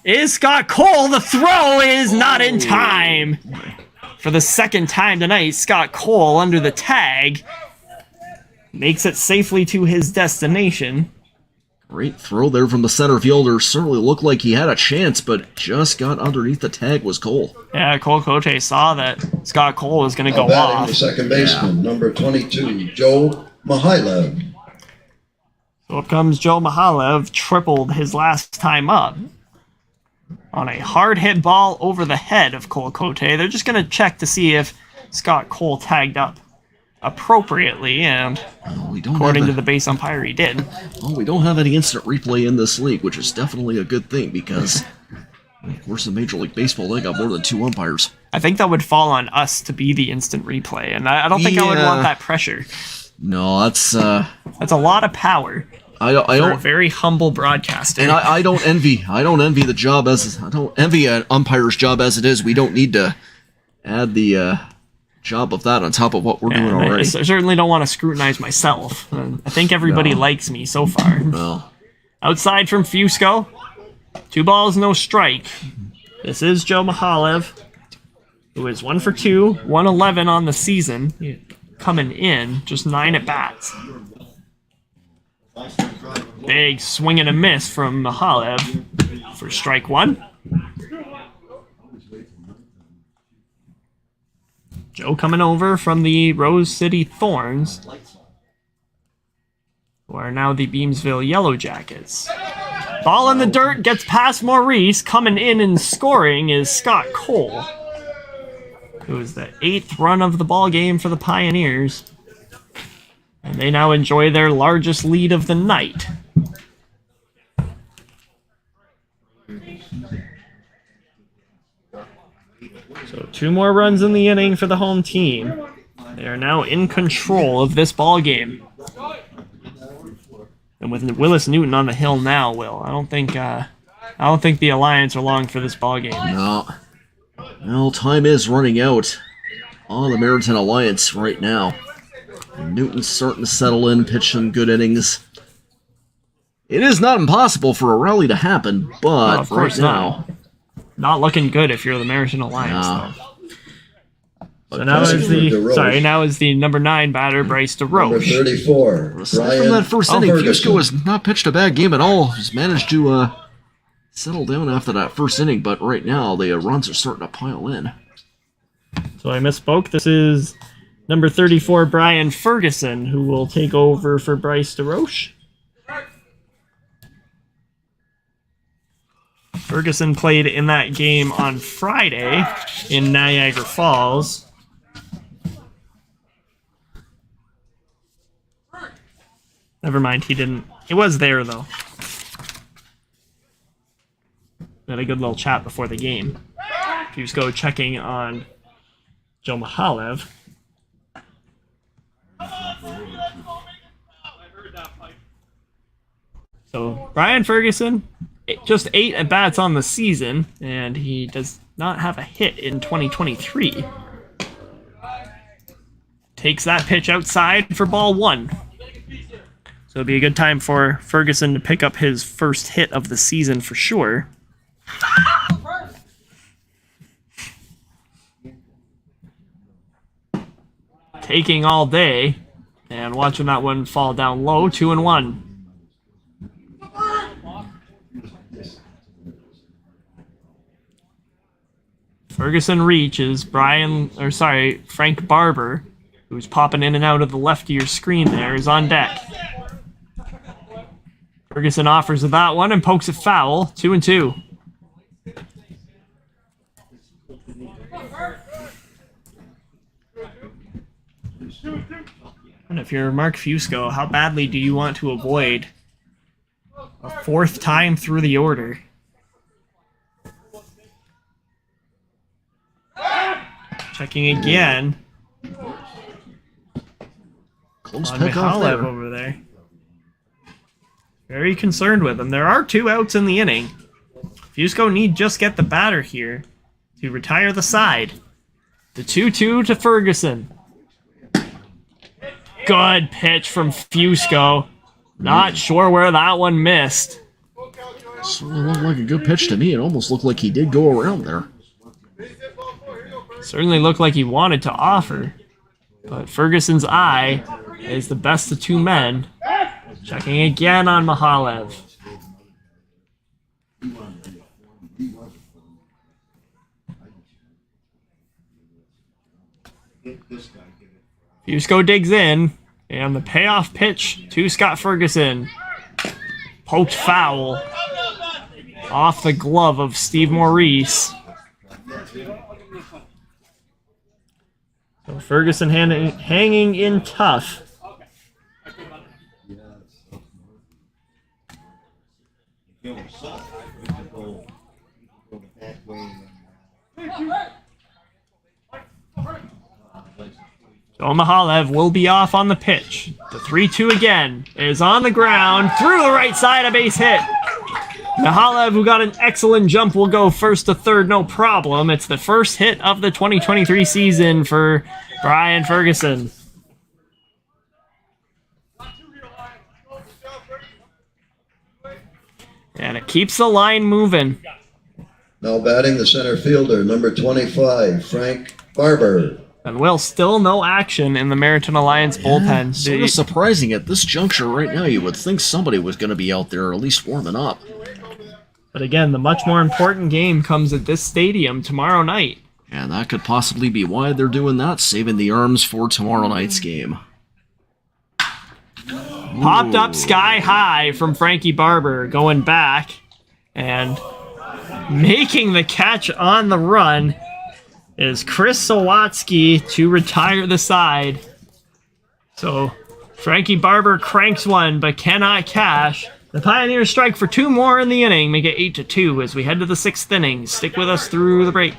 is Scott Cole. The throw is not in time. For the second time tonight, Scott Cole under the tag makes it safely to his destination. Great throw there from the center fielder. Certainly looked like he had a chance, but just got underneath the tag was Cole. Yeah, Cole Cote saw that Scott Cole was going to go Batting off. the second baseman, number 22, Joe Mihailev. So up comes Joe Mihailev, tripled his last time up. On a hard hit ball over the head of Cole Cote. They're just going to check to see if Scott Cole tagged up appropriately, and according to the base umpire, he did. Well, we don't have any instant replay in this league, which is definitely a good thing because, of course, in Major League Baseball, they got more than 2 umpires. I think that would fall on us to be the instant replay, and I don't think I would want that pressure. No, that's a lot of power. I don't. A very humble broadcaster. And I don't envy the job I don't envy an umpire's job as it is. We don't need to add the job of that on top of what we're doing already. I certainly don't want to scrutinize myself. I think everybody likes me so far. Well, outside from Fusco, 2 balls, no strike. This is Joe Mihailev, who is 1 for 2, 111 on the season, coming in, just 9 at bats. Big swing and a miss from Mihailev for strike 1. Joe coming over from the Rose City Thorns, who are now the Beamsville Yellow Jackets. Ball in the dirt, gets past Maurice. Coming in and scoring is Scott Cole, who is the 8th run of the ball game for the Pioneers. And they now enjoy their largest lead of the night. So 2 more runs in the inning for the home team. They are now in control of this ball game. And with Willis Newton on the hill now, Will, I don't think the Alliance are long for this ball game. No. Well, time is running out on the Merritton Alliance right now. And Newton's starting to settle in, pitch some good innings. It is not impossible for a rally to happen, but of course right now, not looking good if you're the Merritton Alliance, though. So now is the number 9 batter, Bryce DeRoche. Number 34, aside from that first inning, Fusco has not pitched a bad game at all. He's managed to settle down after that first inning, but right now the runs are starting to pile in. So I misspoke. This is number 34, Brian Ferguson, who will take over for Bryce DeRoche. Ferguson played in that game on Friday in Niagara Falls. Never mind, he didn't. He was there, though. We had a good little chat before the game. Fusco checking on Joe Mihailev. So, Brian Ferguson, just 8 at-bats on the season, and he does not have a hit in 2023. Takes that pitch outside for ball 1. So it'll be a good time for Ferguson to pick up his first hit of the season for sure. Taking all day, and watching that one fall down low, 2-1. Ferguson reaches Frank Barber, who's popping in and out of the left of your screen there, is on deck. Ferguson offers that one and pokes it foul, 2-2. And if you're Mark Fusco, how badly do you want to avoid a 4th time through the order? Checking again. Close on pick off there. over there. Very concerned with him. There are 2 outs in the inning. Fusco need just get the batter here to retire the side. The 2-2 to Ferguson. good pitch from Fusco. Not sure where that one missed. Certainly looked like a good pitch to me. It almost looked like he did go around there. Certainly looked like he wanted to offer. But Ferguson's eye is the best of two men. Checking again on Mahalev. Fusco digs in, and the payoff pitch to Scott Ferguson. Poked foul off the glove of Steve Maurice. So Ferguson hanging in tough. So Mahalev will be off on the pitch. The 3-2 again is on the ground through the right side, a base hit. Mahalev, who got an excellent jump, will go first to third, no problem. It's the first hit of the 2023 season for Brian Ferguson. And it keeps the line moving. Now batting the center fielder, number 25, Frank Barber. And Will, still no action in the Merritton Alliance bullpen. Sort of surprising at this juncture right now. You would think somebody was going to be out there, or at least warming up. But again, the much more important game comes at this stadium tomorrow night. And that could possibly be why they're doing that, saving the arms for tomorrow night's game. Popped up sky high from Frankie Barber, going back and making the catch on the run is Chris Sawatsky to retire the side. So Frankie Barber cranks one but cannot cash. The Pioneers strike for two more in the inning, make it 8-2 as we head to the sixth inning. Stick with us through the break.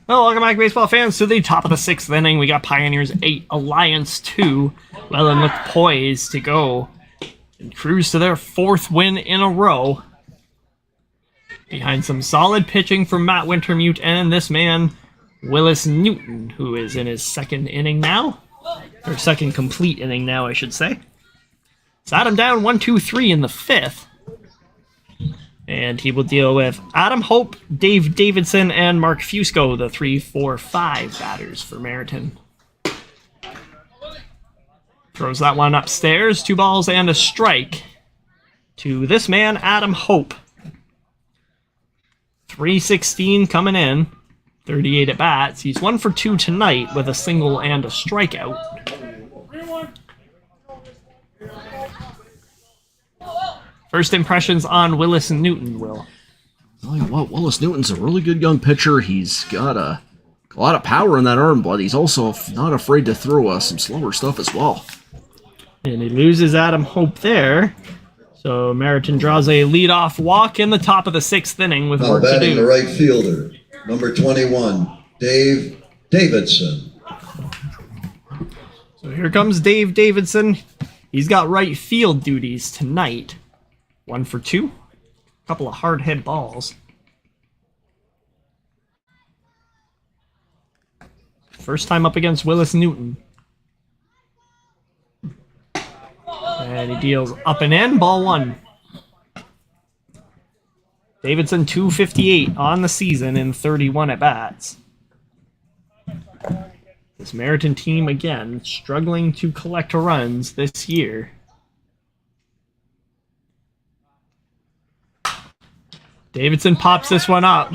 Well, welcome back, baseball fans, to the top of the sixth inning. We got Pioneers 8, Alliance 2. Welland look poised to go and cruise to their fourth win in a row. Behind some solid pitching from Matt Wintermute and this man, Willis Newton, who is in his second inning now. Or second complete inning now, I should say. Sat him down 1-2-3 in the fifth. And he will deal with Adam Hope, Dave Davidson, and Mark Fusco, the 3-4-5 batters for Merritton. Throws that one upstairs, 2 balls and a strike to this man, Adam Hope. 316 coming in, 38 at bats. He's 1 for 2 tonight with a single and a strikeout. First impressions on Willis Newton, Will. Tell you what, Willis Newton's a really good young pitcher. He's got a A lot of power in that arm, but he's also not afraid to throw some slower stuff as well. And he loses Adam Hope there. So Merritton draws a leadoff walk in the top of the 6th inning with Now work to batting do. the right fielder, number 21, Dave Davidson. So here comes Dave Davidson. He's got right field duties tonight. 1 for 2. A couple of hard hit balls. First time up against Willis Newton. And he deals up and in, ball 1. Davidson 258 on the season in 31 at-bats. This Merritton team, again, struggling to collect runs this year. Davidson pops this one up.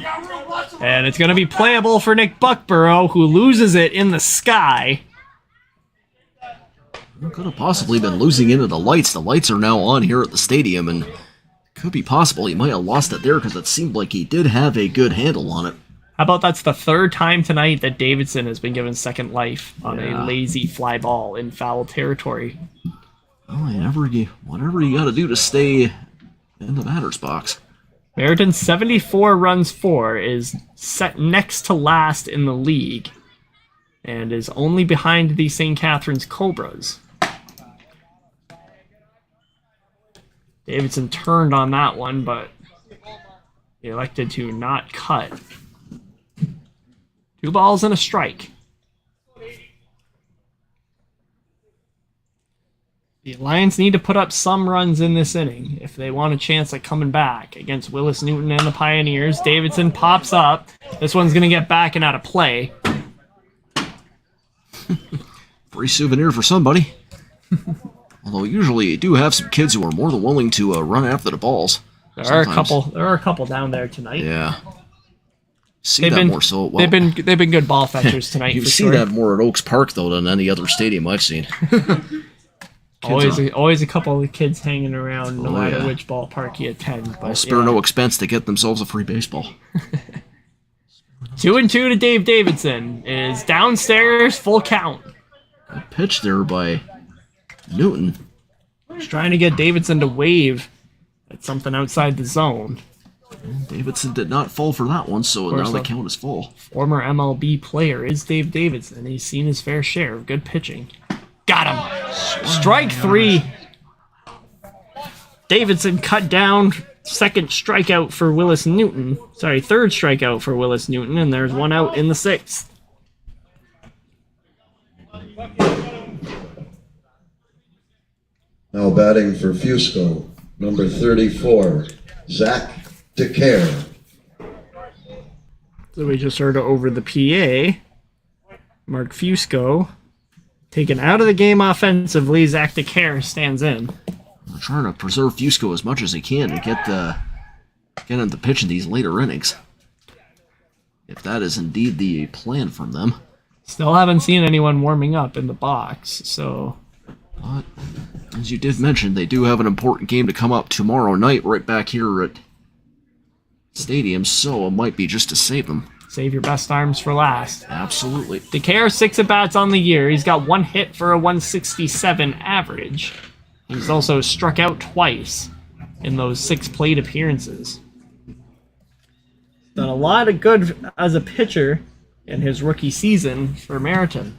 And it's going to be playable for Nick Buckborough, who loses it in the sky. Could have possibly been losing into the lights. The lights are now on here at the stadium, and it could be possible he might have lost it there because it seemed like he did have a good handle on it. How about that's the 3rd time tonight that Davidson has been given second life on a lazy fly ball in foul territory. Well, whatever you got to do to stay in the batter's box. Merritton 74 runs for is set next to last in the league and is only behind the St. Catharines Cobras. Davidson turned on that one, but he elected to not cut. 2 balls and a strike. The Lions need to put up some runs in this inning if they want a chance at coming back against Willis Newton and the Pioneers. Davidson pops up. This one's going to get back and out of play. Free souvenir for somebody. Although usually you do have some kids who are more than willing to run after the balls. There are a couple down there tonight. Yeah. See that more so. Well, they've been good ball fetchers tonight. You see that more at Oaks Park though than any other stadium I've seen. Always a couple of kids hanging around, no matter which ballpark you attend. I'll spare no expense to get themselves a free baseball. 2-2 to Dave Davidson is downstairs, full count. A pitch there by Newton. He's trying to get Davidson to wave at something outside the zone. Davidson did not fall for that one, so now the count is full. Former MLB player is Dave Davidson. He's seen his fair share of good pitching. Got him. Strike 3. Davidson cut down. Second strikeout for Willis Newton. Sorry, 3rd strikeout for Willis Newton, and there's 1 out in the 6th. Now batting for Fusco, number 34, Zach DeCare. So we just heard over the PA. Mark Fusco taken out of the game offensively. Zach DeCare stands in. We're trying to preserve Fusco as much as he can to get him to pitch in these later innings. If that is indeed the plan from them. Still haven't seen anyone warming up in the box, so... But, as you did mention, they do have an important game to come up tomorrow night right back here at Stadium, so it might be just to save them. Save your best arms for last. Absolutely. DeCare 6 at-bats on the year. He's got 1 hit for a 167 average. He's also struck out twice in those 6 plate appearances. Done a lot of good as a pitcher in his rookie season for Merritton.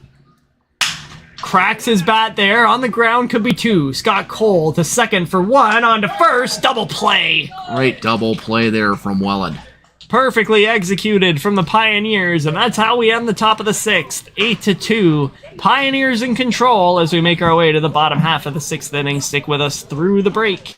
Cracks his bat there. On the ground could be 2. Scott Cole to second for 1. On to first. Double play. Great double play there from Welland. Perfectly executed from the Pioneers, and that's how we end the top of the 6th. 8-2. Pioneers in control as we make our way to the bottom half of the 6th inning. Stick with us through the break.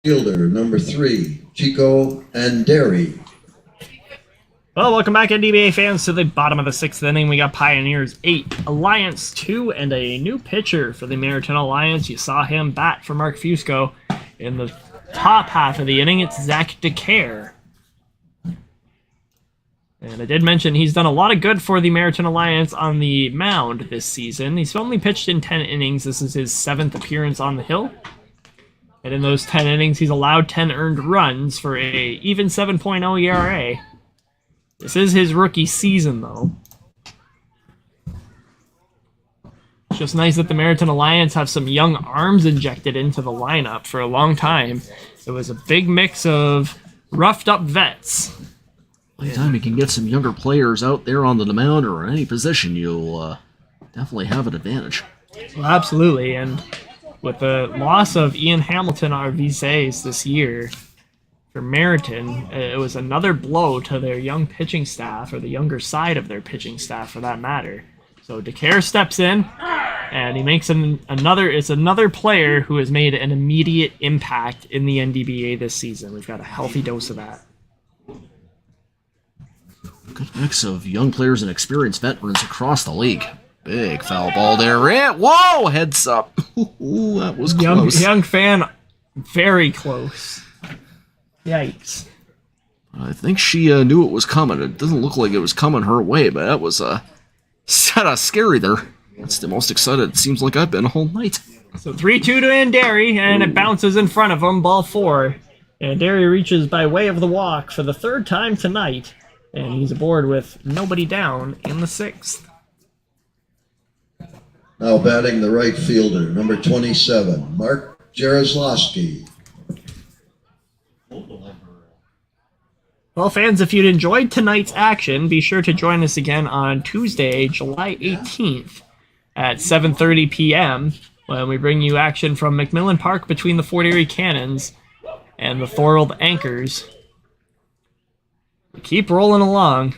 fielder, number 3, Chico Anderi. Well, welcome back, NDBA fans, to the bottom of the 6th inning. We got Pioneers 8, Alliance 2, and a new pitcher for the Merritton Alliance. You saw him bat for Mark Fusco in the top half of the inning. It's Zach DeCare. And I did mention he's done a lot of good for the Merritton Alliance on the mound this season. He's only pitched in 10 innings. This is his 7th appearance on the hill. And in those 10 innings, he's allowed 10 earned runs for a even 7.0 ERA. This is his rookie season, though. It's just nice that the Merritton Alliance have some young arms injected into the lineup. For a long time, it was a big mix of roughed-up vets. Anytime you can get some younger players out there on the mound or in any position, you'll definitely have an advantage. Well, absolutely, and with the loss of Ian Hamilton, our Vises, this year, for Merritton, it was another blow to their young pitching staff, or the younger side of their pitching staff, for that matter. So DeCare steps in, and he makes another player who has made an immediate impact in the NDBA this season. We've got a healthy dose of that. Good mix of young players and experienced veterans across the league. Big foul ball there. Whoa! Heads up. Ooh, that was close. Young fan, very close. Yikes. I think she knew it was coming. It doesn't look like it was coming her way, but that was scary there. That's the most excited it seems like I've been all night. So 3-2 to Anderi, and it bounces in front of him, ball 4. Anderi reaches by way of the walk for the 3rd time tonight, and he's aboard with nobody down in the 6th. Now batting the right fielder, number 27, Mark Jaroslawski. Well, fans, if you'd enjoyed tonight's action, be sure to join us again on Tuesday, July 18th at 7:30 p.m. when we bring you action from McMillan Park between the Fort Erie Cannons and the Thorold Anchors. We keep rolling along.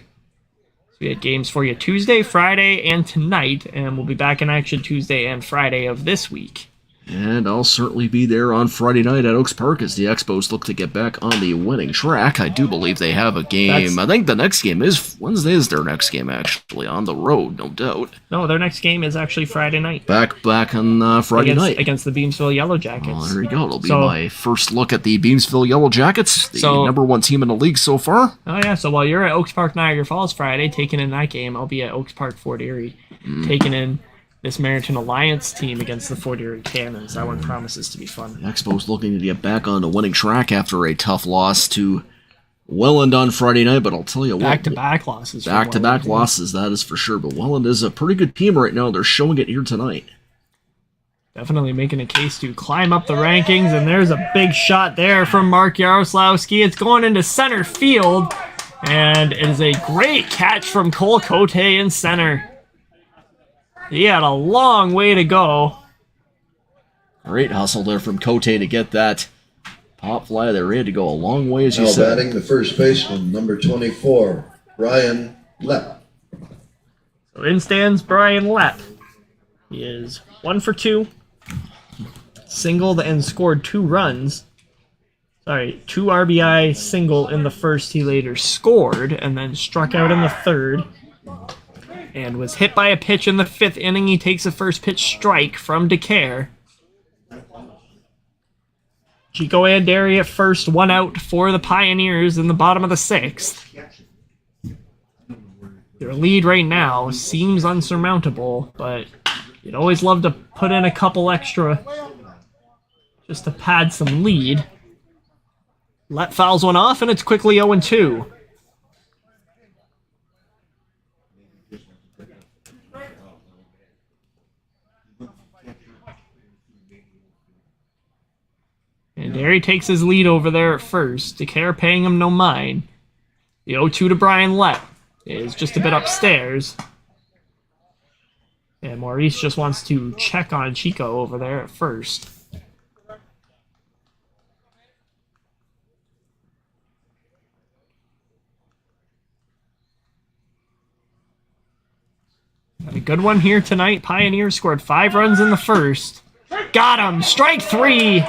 So we had games for you Tuesday, Friday, and tonight, and we'll be back in action Tuesday and Friday of this week. And I'll certainly be there on Friday night at Oaks Park as the Expos look to get back on the winning track. I do believe they have a game. I think the next game is Wednesday. Is their next game actually on the road? No doubt. No, their next game is actually Friday night. Back on Friday night against the Beamsville Yellow Jackets. Oh, there you go. It'll be my first look at the Beamsville Yellow Jackets, the number 1 team in the league so far. Oh yeah. So while you're at Oaks Park, Niagara Falls Friday, taking in that game, I'll be at Oaks Park, Fort Erie, taking in this Merritton Alliance team against the Fort Erie Cannons. That one promises to be fun. The Expos looking to get back on the winning track after a tough loss to Welland on Friday night, but I'll tell you what. Back-to-back losses. Back-to-back losses, that is for sure. But Welland is a pretty good team right now. They're showing it here tonight. Definitely making a case to climb up the rankings, and there's a big shot there from Mark Jaroslawski. It's going into center field, and it is a great catch from Cole Cote in center. He had a long way to go. Great hustle there from Cote to get that pop fly there. He had to go a long way, as you said. Now batting the first baseman, number 24, Brian Lepp. So in stands Brian Lepp. He is 1 for 2. Singled and scored 2 runs. 2 RBI single in the first. He later scored and then struck out in the 3rd. And was hit by a pitch in the 5th inning. He takes a first pitch strike from DeCare. Chico Anderi at first, 1 out for the Pioneers in the bottom of the 6th. Their lead right now seems unsurmountable, but you'd always love to put in a couple extra just to pad some lead. Let fouls one off, and it's quickly 0-2. And Anderi takes his lead over there at first. DeCare paying him no mind. The 0-2 to Brian Lepp is just a bit upstairs. And Maurice just wants to check on Chico over there at first. Got a good one here tonight. Pioneers scored 5 runs in the first. Got him! Strike 3!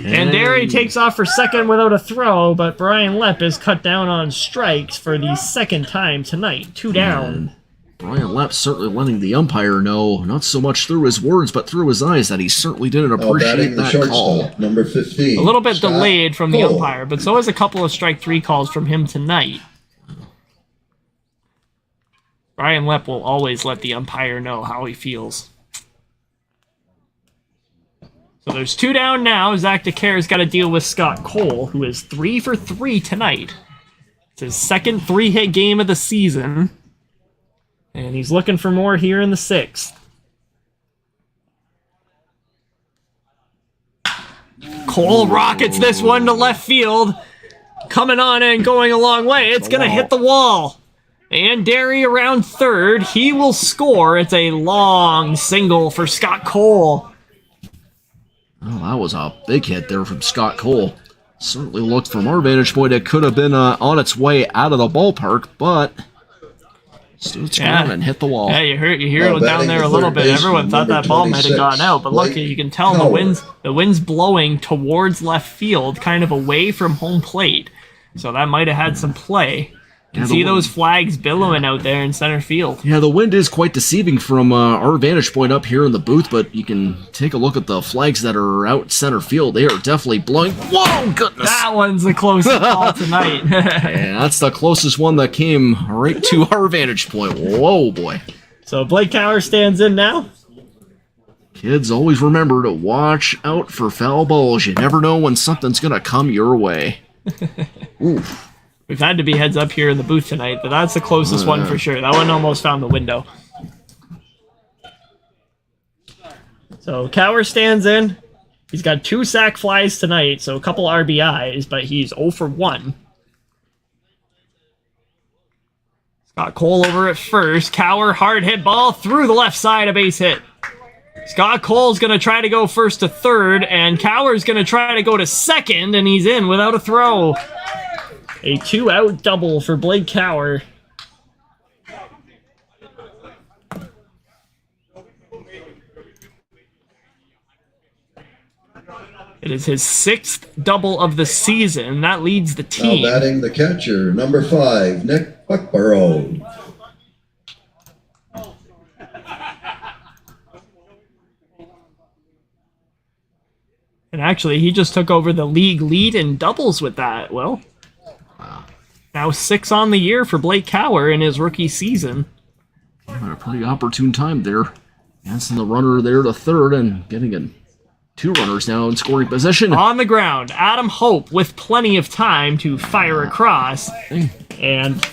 Panderi takes off for second without a throw, but Brian Lepp is cut down on strikes for the second time tonight. 2 down. Brian Lepp certainly letting the umpire know, not so much through his words, but through his eyes, that he certainly didn't appreciate that call. Number 15. A little bit Scott delayed from the Cole. umpire, but so is a couple of strike 3 calls from him tonight. Brian Lepp will always let the umpire know how he feels. So there's 2 down now. Zach DeCare's got to deal with Scott Cole, who is 3 for 3 tonight. It's his second 3-hit game of the season. And he's looking for more here in the 6th. Cole rockets this one to left field. Coming on and going a long way. It's going to hit the wall. And Derry around third. He will score. It's a long single for Scott Cole. Oh, that was a big hit there from Scott Cole. Certainly looked from our vantage point it could have been on its way out of the ballpark, but still turned and hit the wall. Yeah, you hear it down there a little bit. Everyone thought that ball might have gone out, but look, you can tell the wind's blowing towards left field, kind of away from home plate. So that might have had some play. You can see those flags billowing out there in center field. Yeah, the wind is quite deceiving from our vantage point up here in the booth, but you can take a look at the flags that are out center field. They are definitely blowing. Whoa, goodness! That one's the closest call tonight. Yeah, that's the closest one that came right to our vantage point. Whoa, boy. So Blake Cower stands in now. Kids, always remember to watch out for foul balls. You never know when something's going to come your way. Oof. We've had to be heads up here in the booth tonight, but that's the closest one for sure. That one almost found the window. So Cower stands in. He's got 2 sac flies tonight, so a couple RBIs, but he's 0 for 1. Scott Cole over at first. Cower, hard hit ball through the left side, a base hit. Scott Cole's going to try to go first to third, and Cower's going to try to go to second, and he's in without a throw. A 2-out double for Blake Cower. It is his 6th double of the season. That leads the team. Now batting the catcher, number 5, Nick Buckborough. And actually, he just took over the league lead in doubles with that. Well, now 6 on the year for Blake Cower in his rookie season. A pretty opportune time there. Dancing the runner there to third and getting in 2 runners now in scoring position. On the ground, Adam Hope with plenty of time to fire across and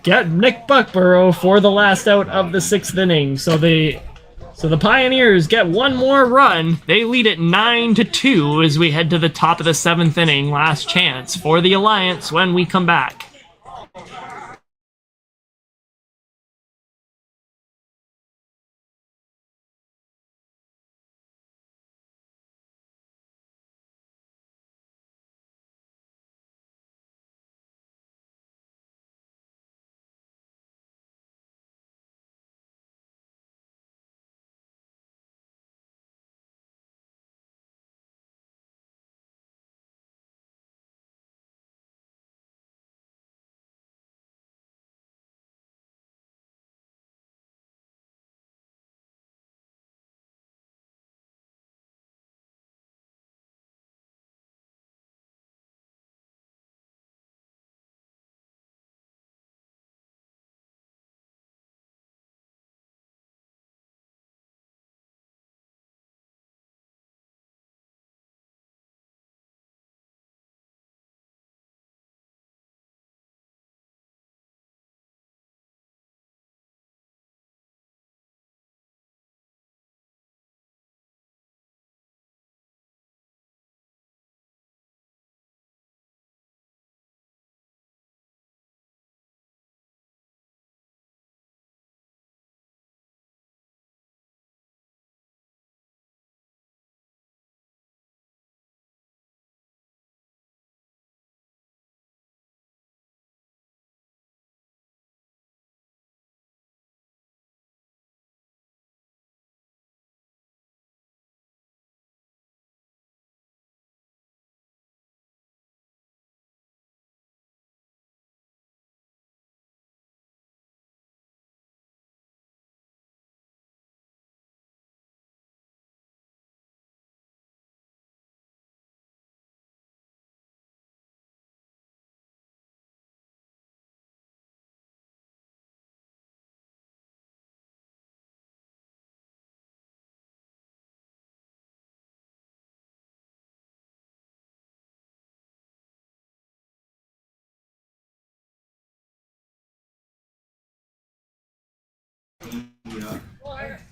get Nick Buckborough for the last out of the 6th inning. So the Pioneers get 1 more run. They lead it 9-2 as we head to the top of the 7th inning. Last chance for the Alliance when we come back.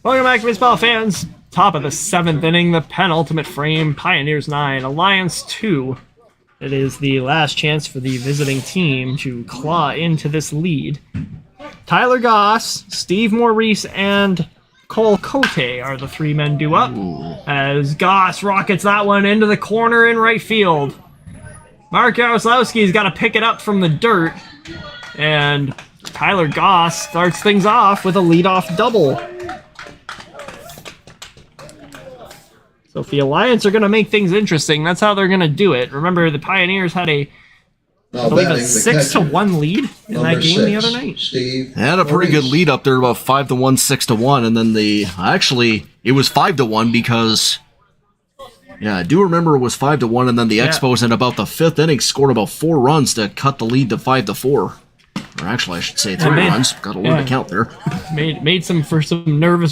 Welcome back, baseball fans. Top of the 7th inning, the penultimate frame. Pioneers 9, Alliance 2. It is the last chance for the visiting team to claw into this lead. Tyler Goss, Steve Maurice, and Cole Cote are the 3 men due up. As Goss rockets that one into the corner in right field. Mark Jaroslawski's got to pick it up from the dirt. And Tyler Goss starts things off with a leadoff double. So if the Alliance are going to make things interesting, that's how they're going to do it. Remember, the Pioneers had I believe a 6-1 lead in that game the other night. Steve. They had a pretty good lead up there, about 5-1, 6-1, and then it was 5-1 because, yeah, I do remember it was 5-1, and then the Expos in about the 5th inning scored about 4 runs to cut the lead to 5-4. Or actually, I should say 3 runs. Got to learn to count there. Made some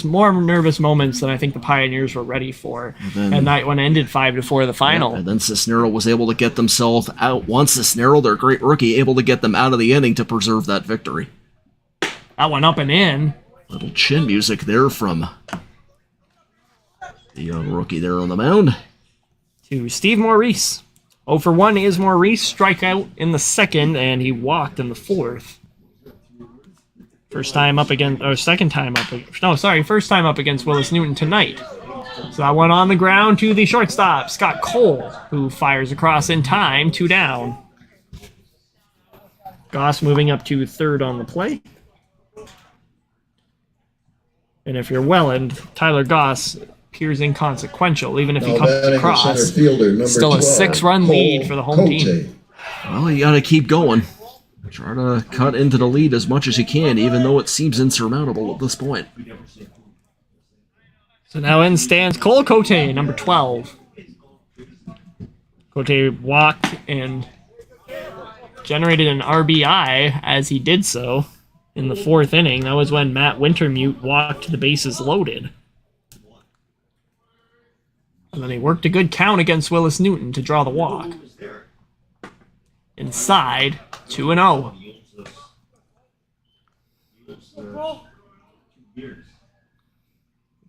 more nervous moments than I think the Pioneers were ready for. And that one ended 5-4 the final. Yeah, and then Cisnero was able to get themselves out. Once Cisnero, their great rookie, able to get them out of the inning to preserve that victory. That one up and in. Little chin music there from the young rookie there on the mound. To Steve Maurice. 0-for-1 is Maurice, strikeout in the 2nd, and he walked in the 4th. First time up against Willis Newton tonight. So that one on the ground to the shortstop, Scott Cole, who fires across in time, 2 down. Goss moving up to 3rd on the play. And if you're Welland, Tyler Goss appears inconsequential, even if he comes across. Still a 6-run lead for the home team. Well, you got to keep going. Try to cut into the lead as much as you can, even though it seems insurmountable at this point. So now in stands Cole Cote, number 12. Cote walked and generated an RBI as he did so in the 4th inning. That was when Matt Wintermute walked the bases loaded. And then he worked a good count against Willis Newton to draw the walk. Inside, 2-0.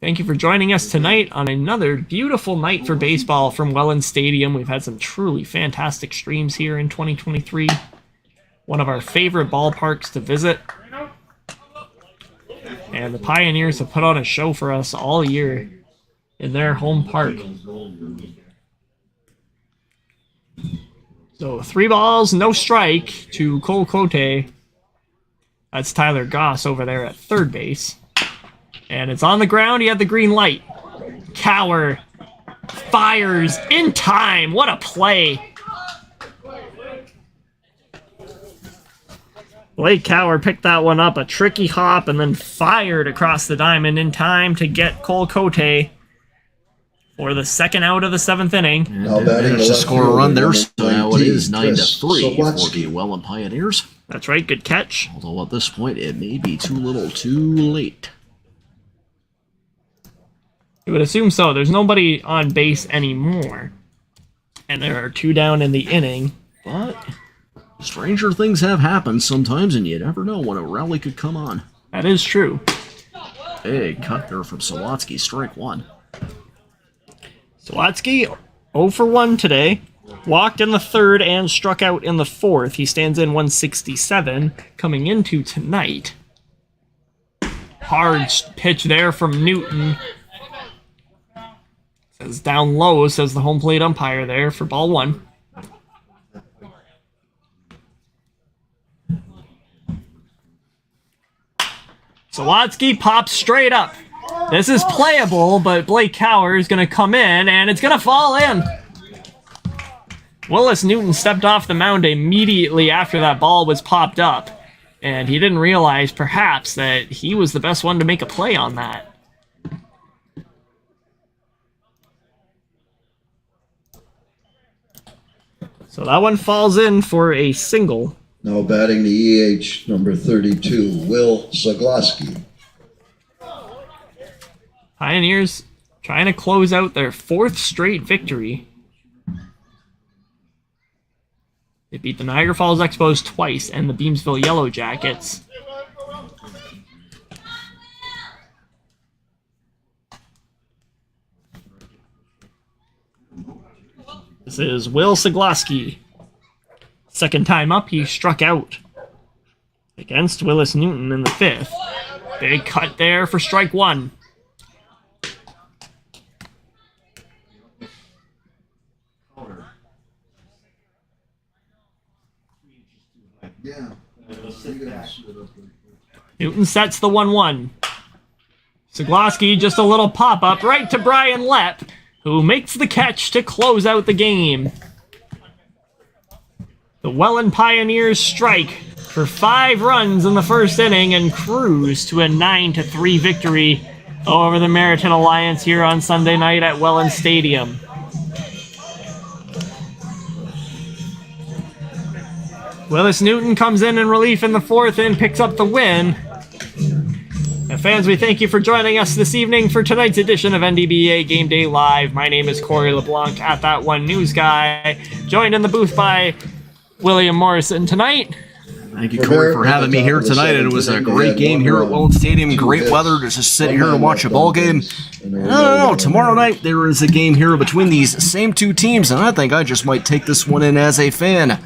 Thank you for joining us tonight on another beautiful night for baseball from Welland Stadium. We've had some truly fantastic streams here in 2023. One of our favorite ballparks to visit. And the Pioneers have put on a show for us all year in their home park. So 3 balls, no strike to Cole Cote. That's Tyler Goss over there at 3rd base. And it's on the ground. He had the green light. Cower fires in time. What a play. Blake Cower picked that one up, a tricky hop, and then fired across the diamond in time to get Cole Cote for the 2nd out of the 7th inning. And managed to score a run there, so now it is 9-3 for the Welland Pioneers. That's right, good catch. Although at this point, it may be too little too late. You would assume so. There's nobody on base anymore. And there are 2 down in the inning. But stranger things have happened sometimes, and you never know when a rally could come on. That is true. Big cut there from Sawatsky, strike 1. Sawatsky, 0-for-1 today. Walked in the 3rd and struck out in the 4th. He stands in 167 coming into tonight. Hard pitch there from Newton. Says down low, says the home plate umpire there for ball 1. Sawatsky pops straight up. This is playable, but Blake Cower is going to come in, and it's going to fall in. Willis Newton stepped off the mound immediately after that ball was popped up, and he didn't realize, perhaps, that he was the best one to make a play on that. So that one falls in for a single. Now batting the EH, number 32, Will Zagloski. Pioneers trying to close out their 4th straight victory. They beat the Niagara Falls Expos twice and the Beamsville Yellow Jackets. This is Will Siglaski. Second time up, he struck out against Willis Newton in the 5th. Big cut there for strike 1. Yeah. Newton sets the 1-1. Siglaski just a little pop-up right to Brian Lepp, who makes the catch to close out the game. The Welland Pioneers strike for 5 runs in the first inning and cruise to a 9-3 victory over the Merritton Alliance here on Sunday night at Welland Stadium. Willis Newton comes in relief in the 4th and picks up the win. And fans, we thank you for joining us this evening for tonight's edition of NDBA Game Day Live. My name is Corey LeBlanc at That One News Guy, joined in the booth by William Morrison tonight. Thank you, Corey, for having me here tonight. It was a great game here at Welland Stadium. Great weather to just sit here and watch a ball game. I don't know, tomorrow night there is a game here between these same 2 teams, and I think I just might take this one in as a fan.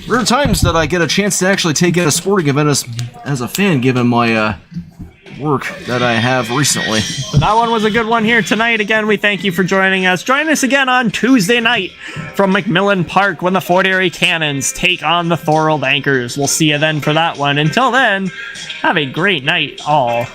Rare times that I get a chance to actually take in a sporting event as a fan, given my work that I have recently. So that one was a good one here tonight. Again, we thank you for joining us. Join us again on Tuesday night from McMillan Park when the Fort Erie Cannons take on the Thorold Anchors. We'll see you then for that one. Until then, have a great night, all.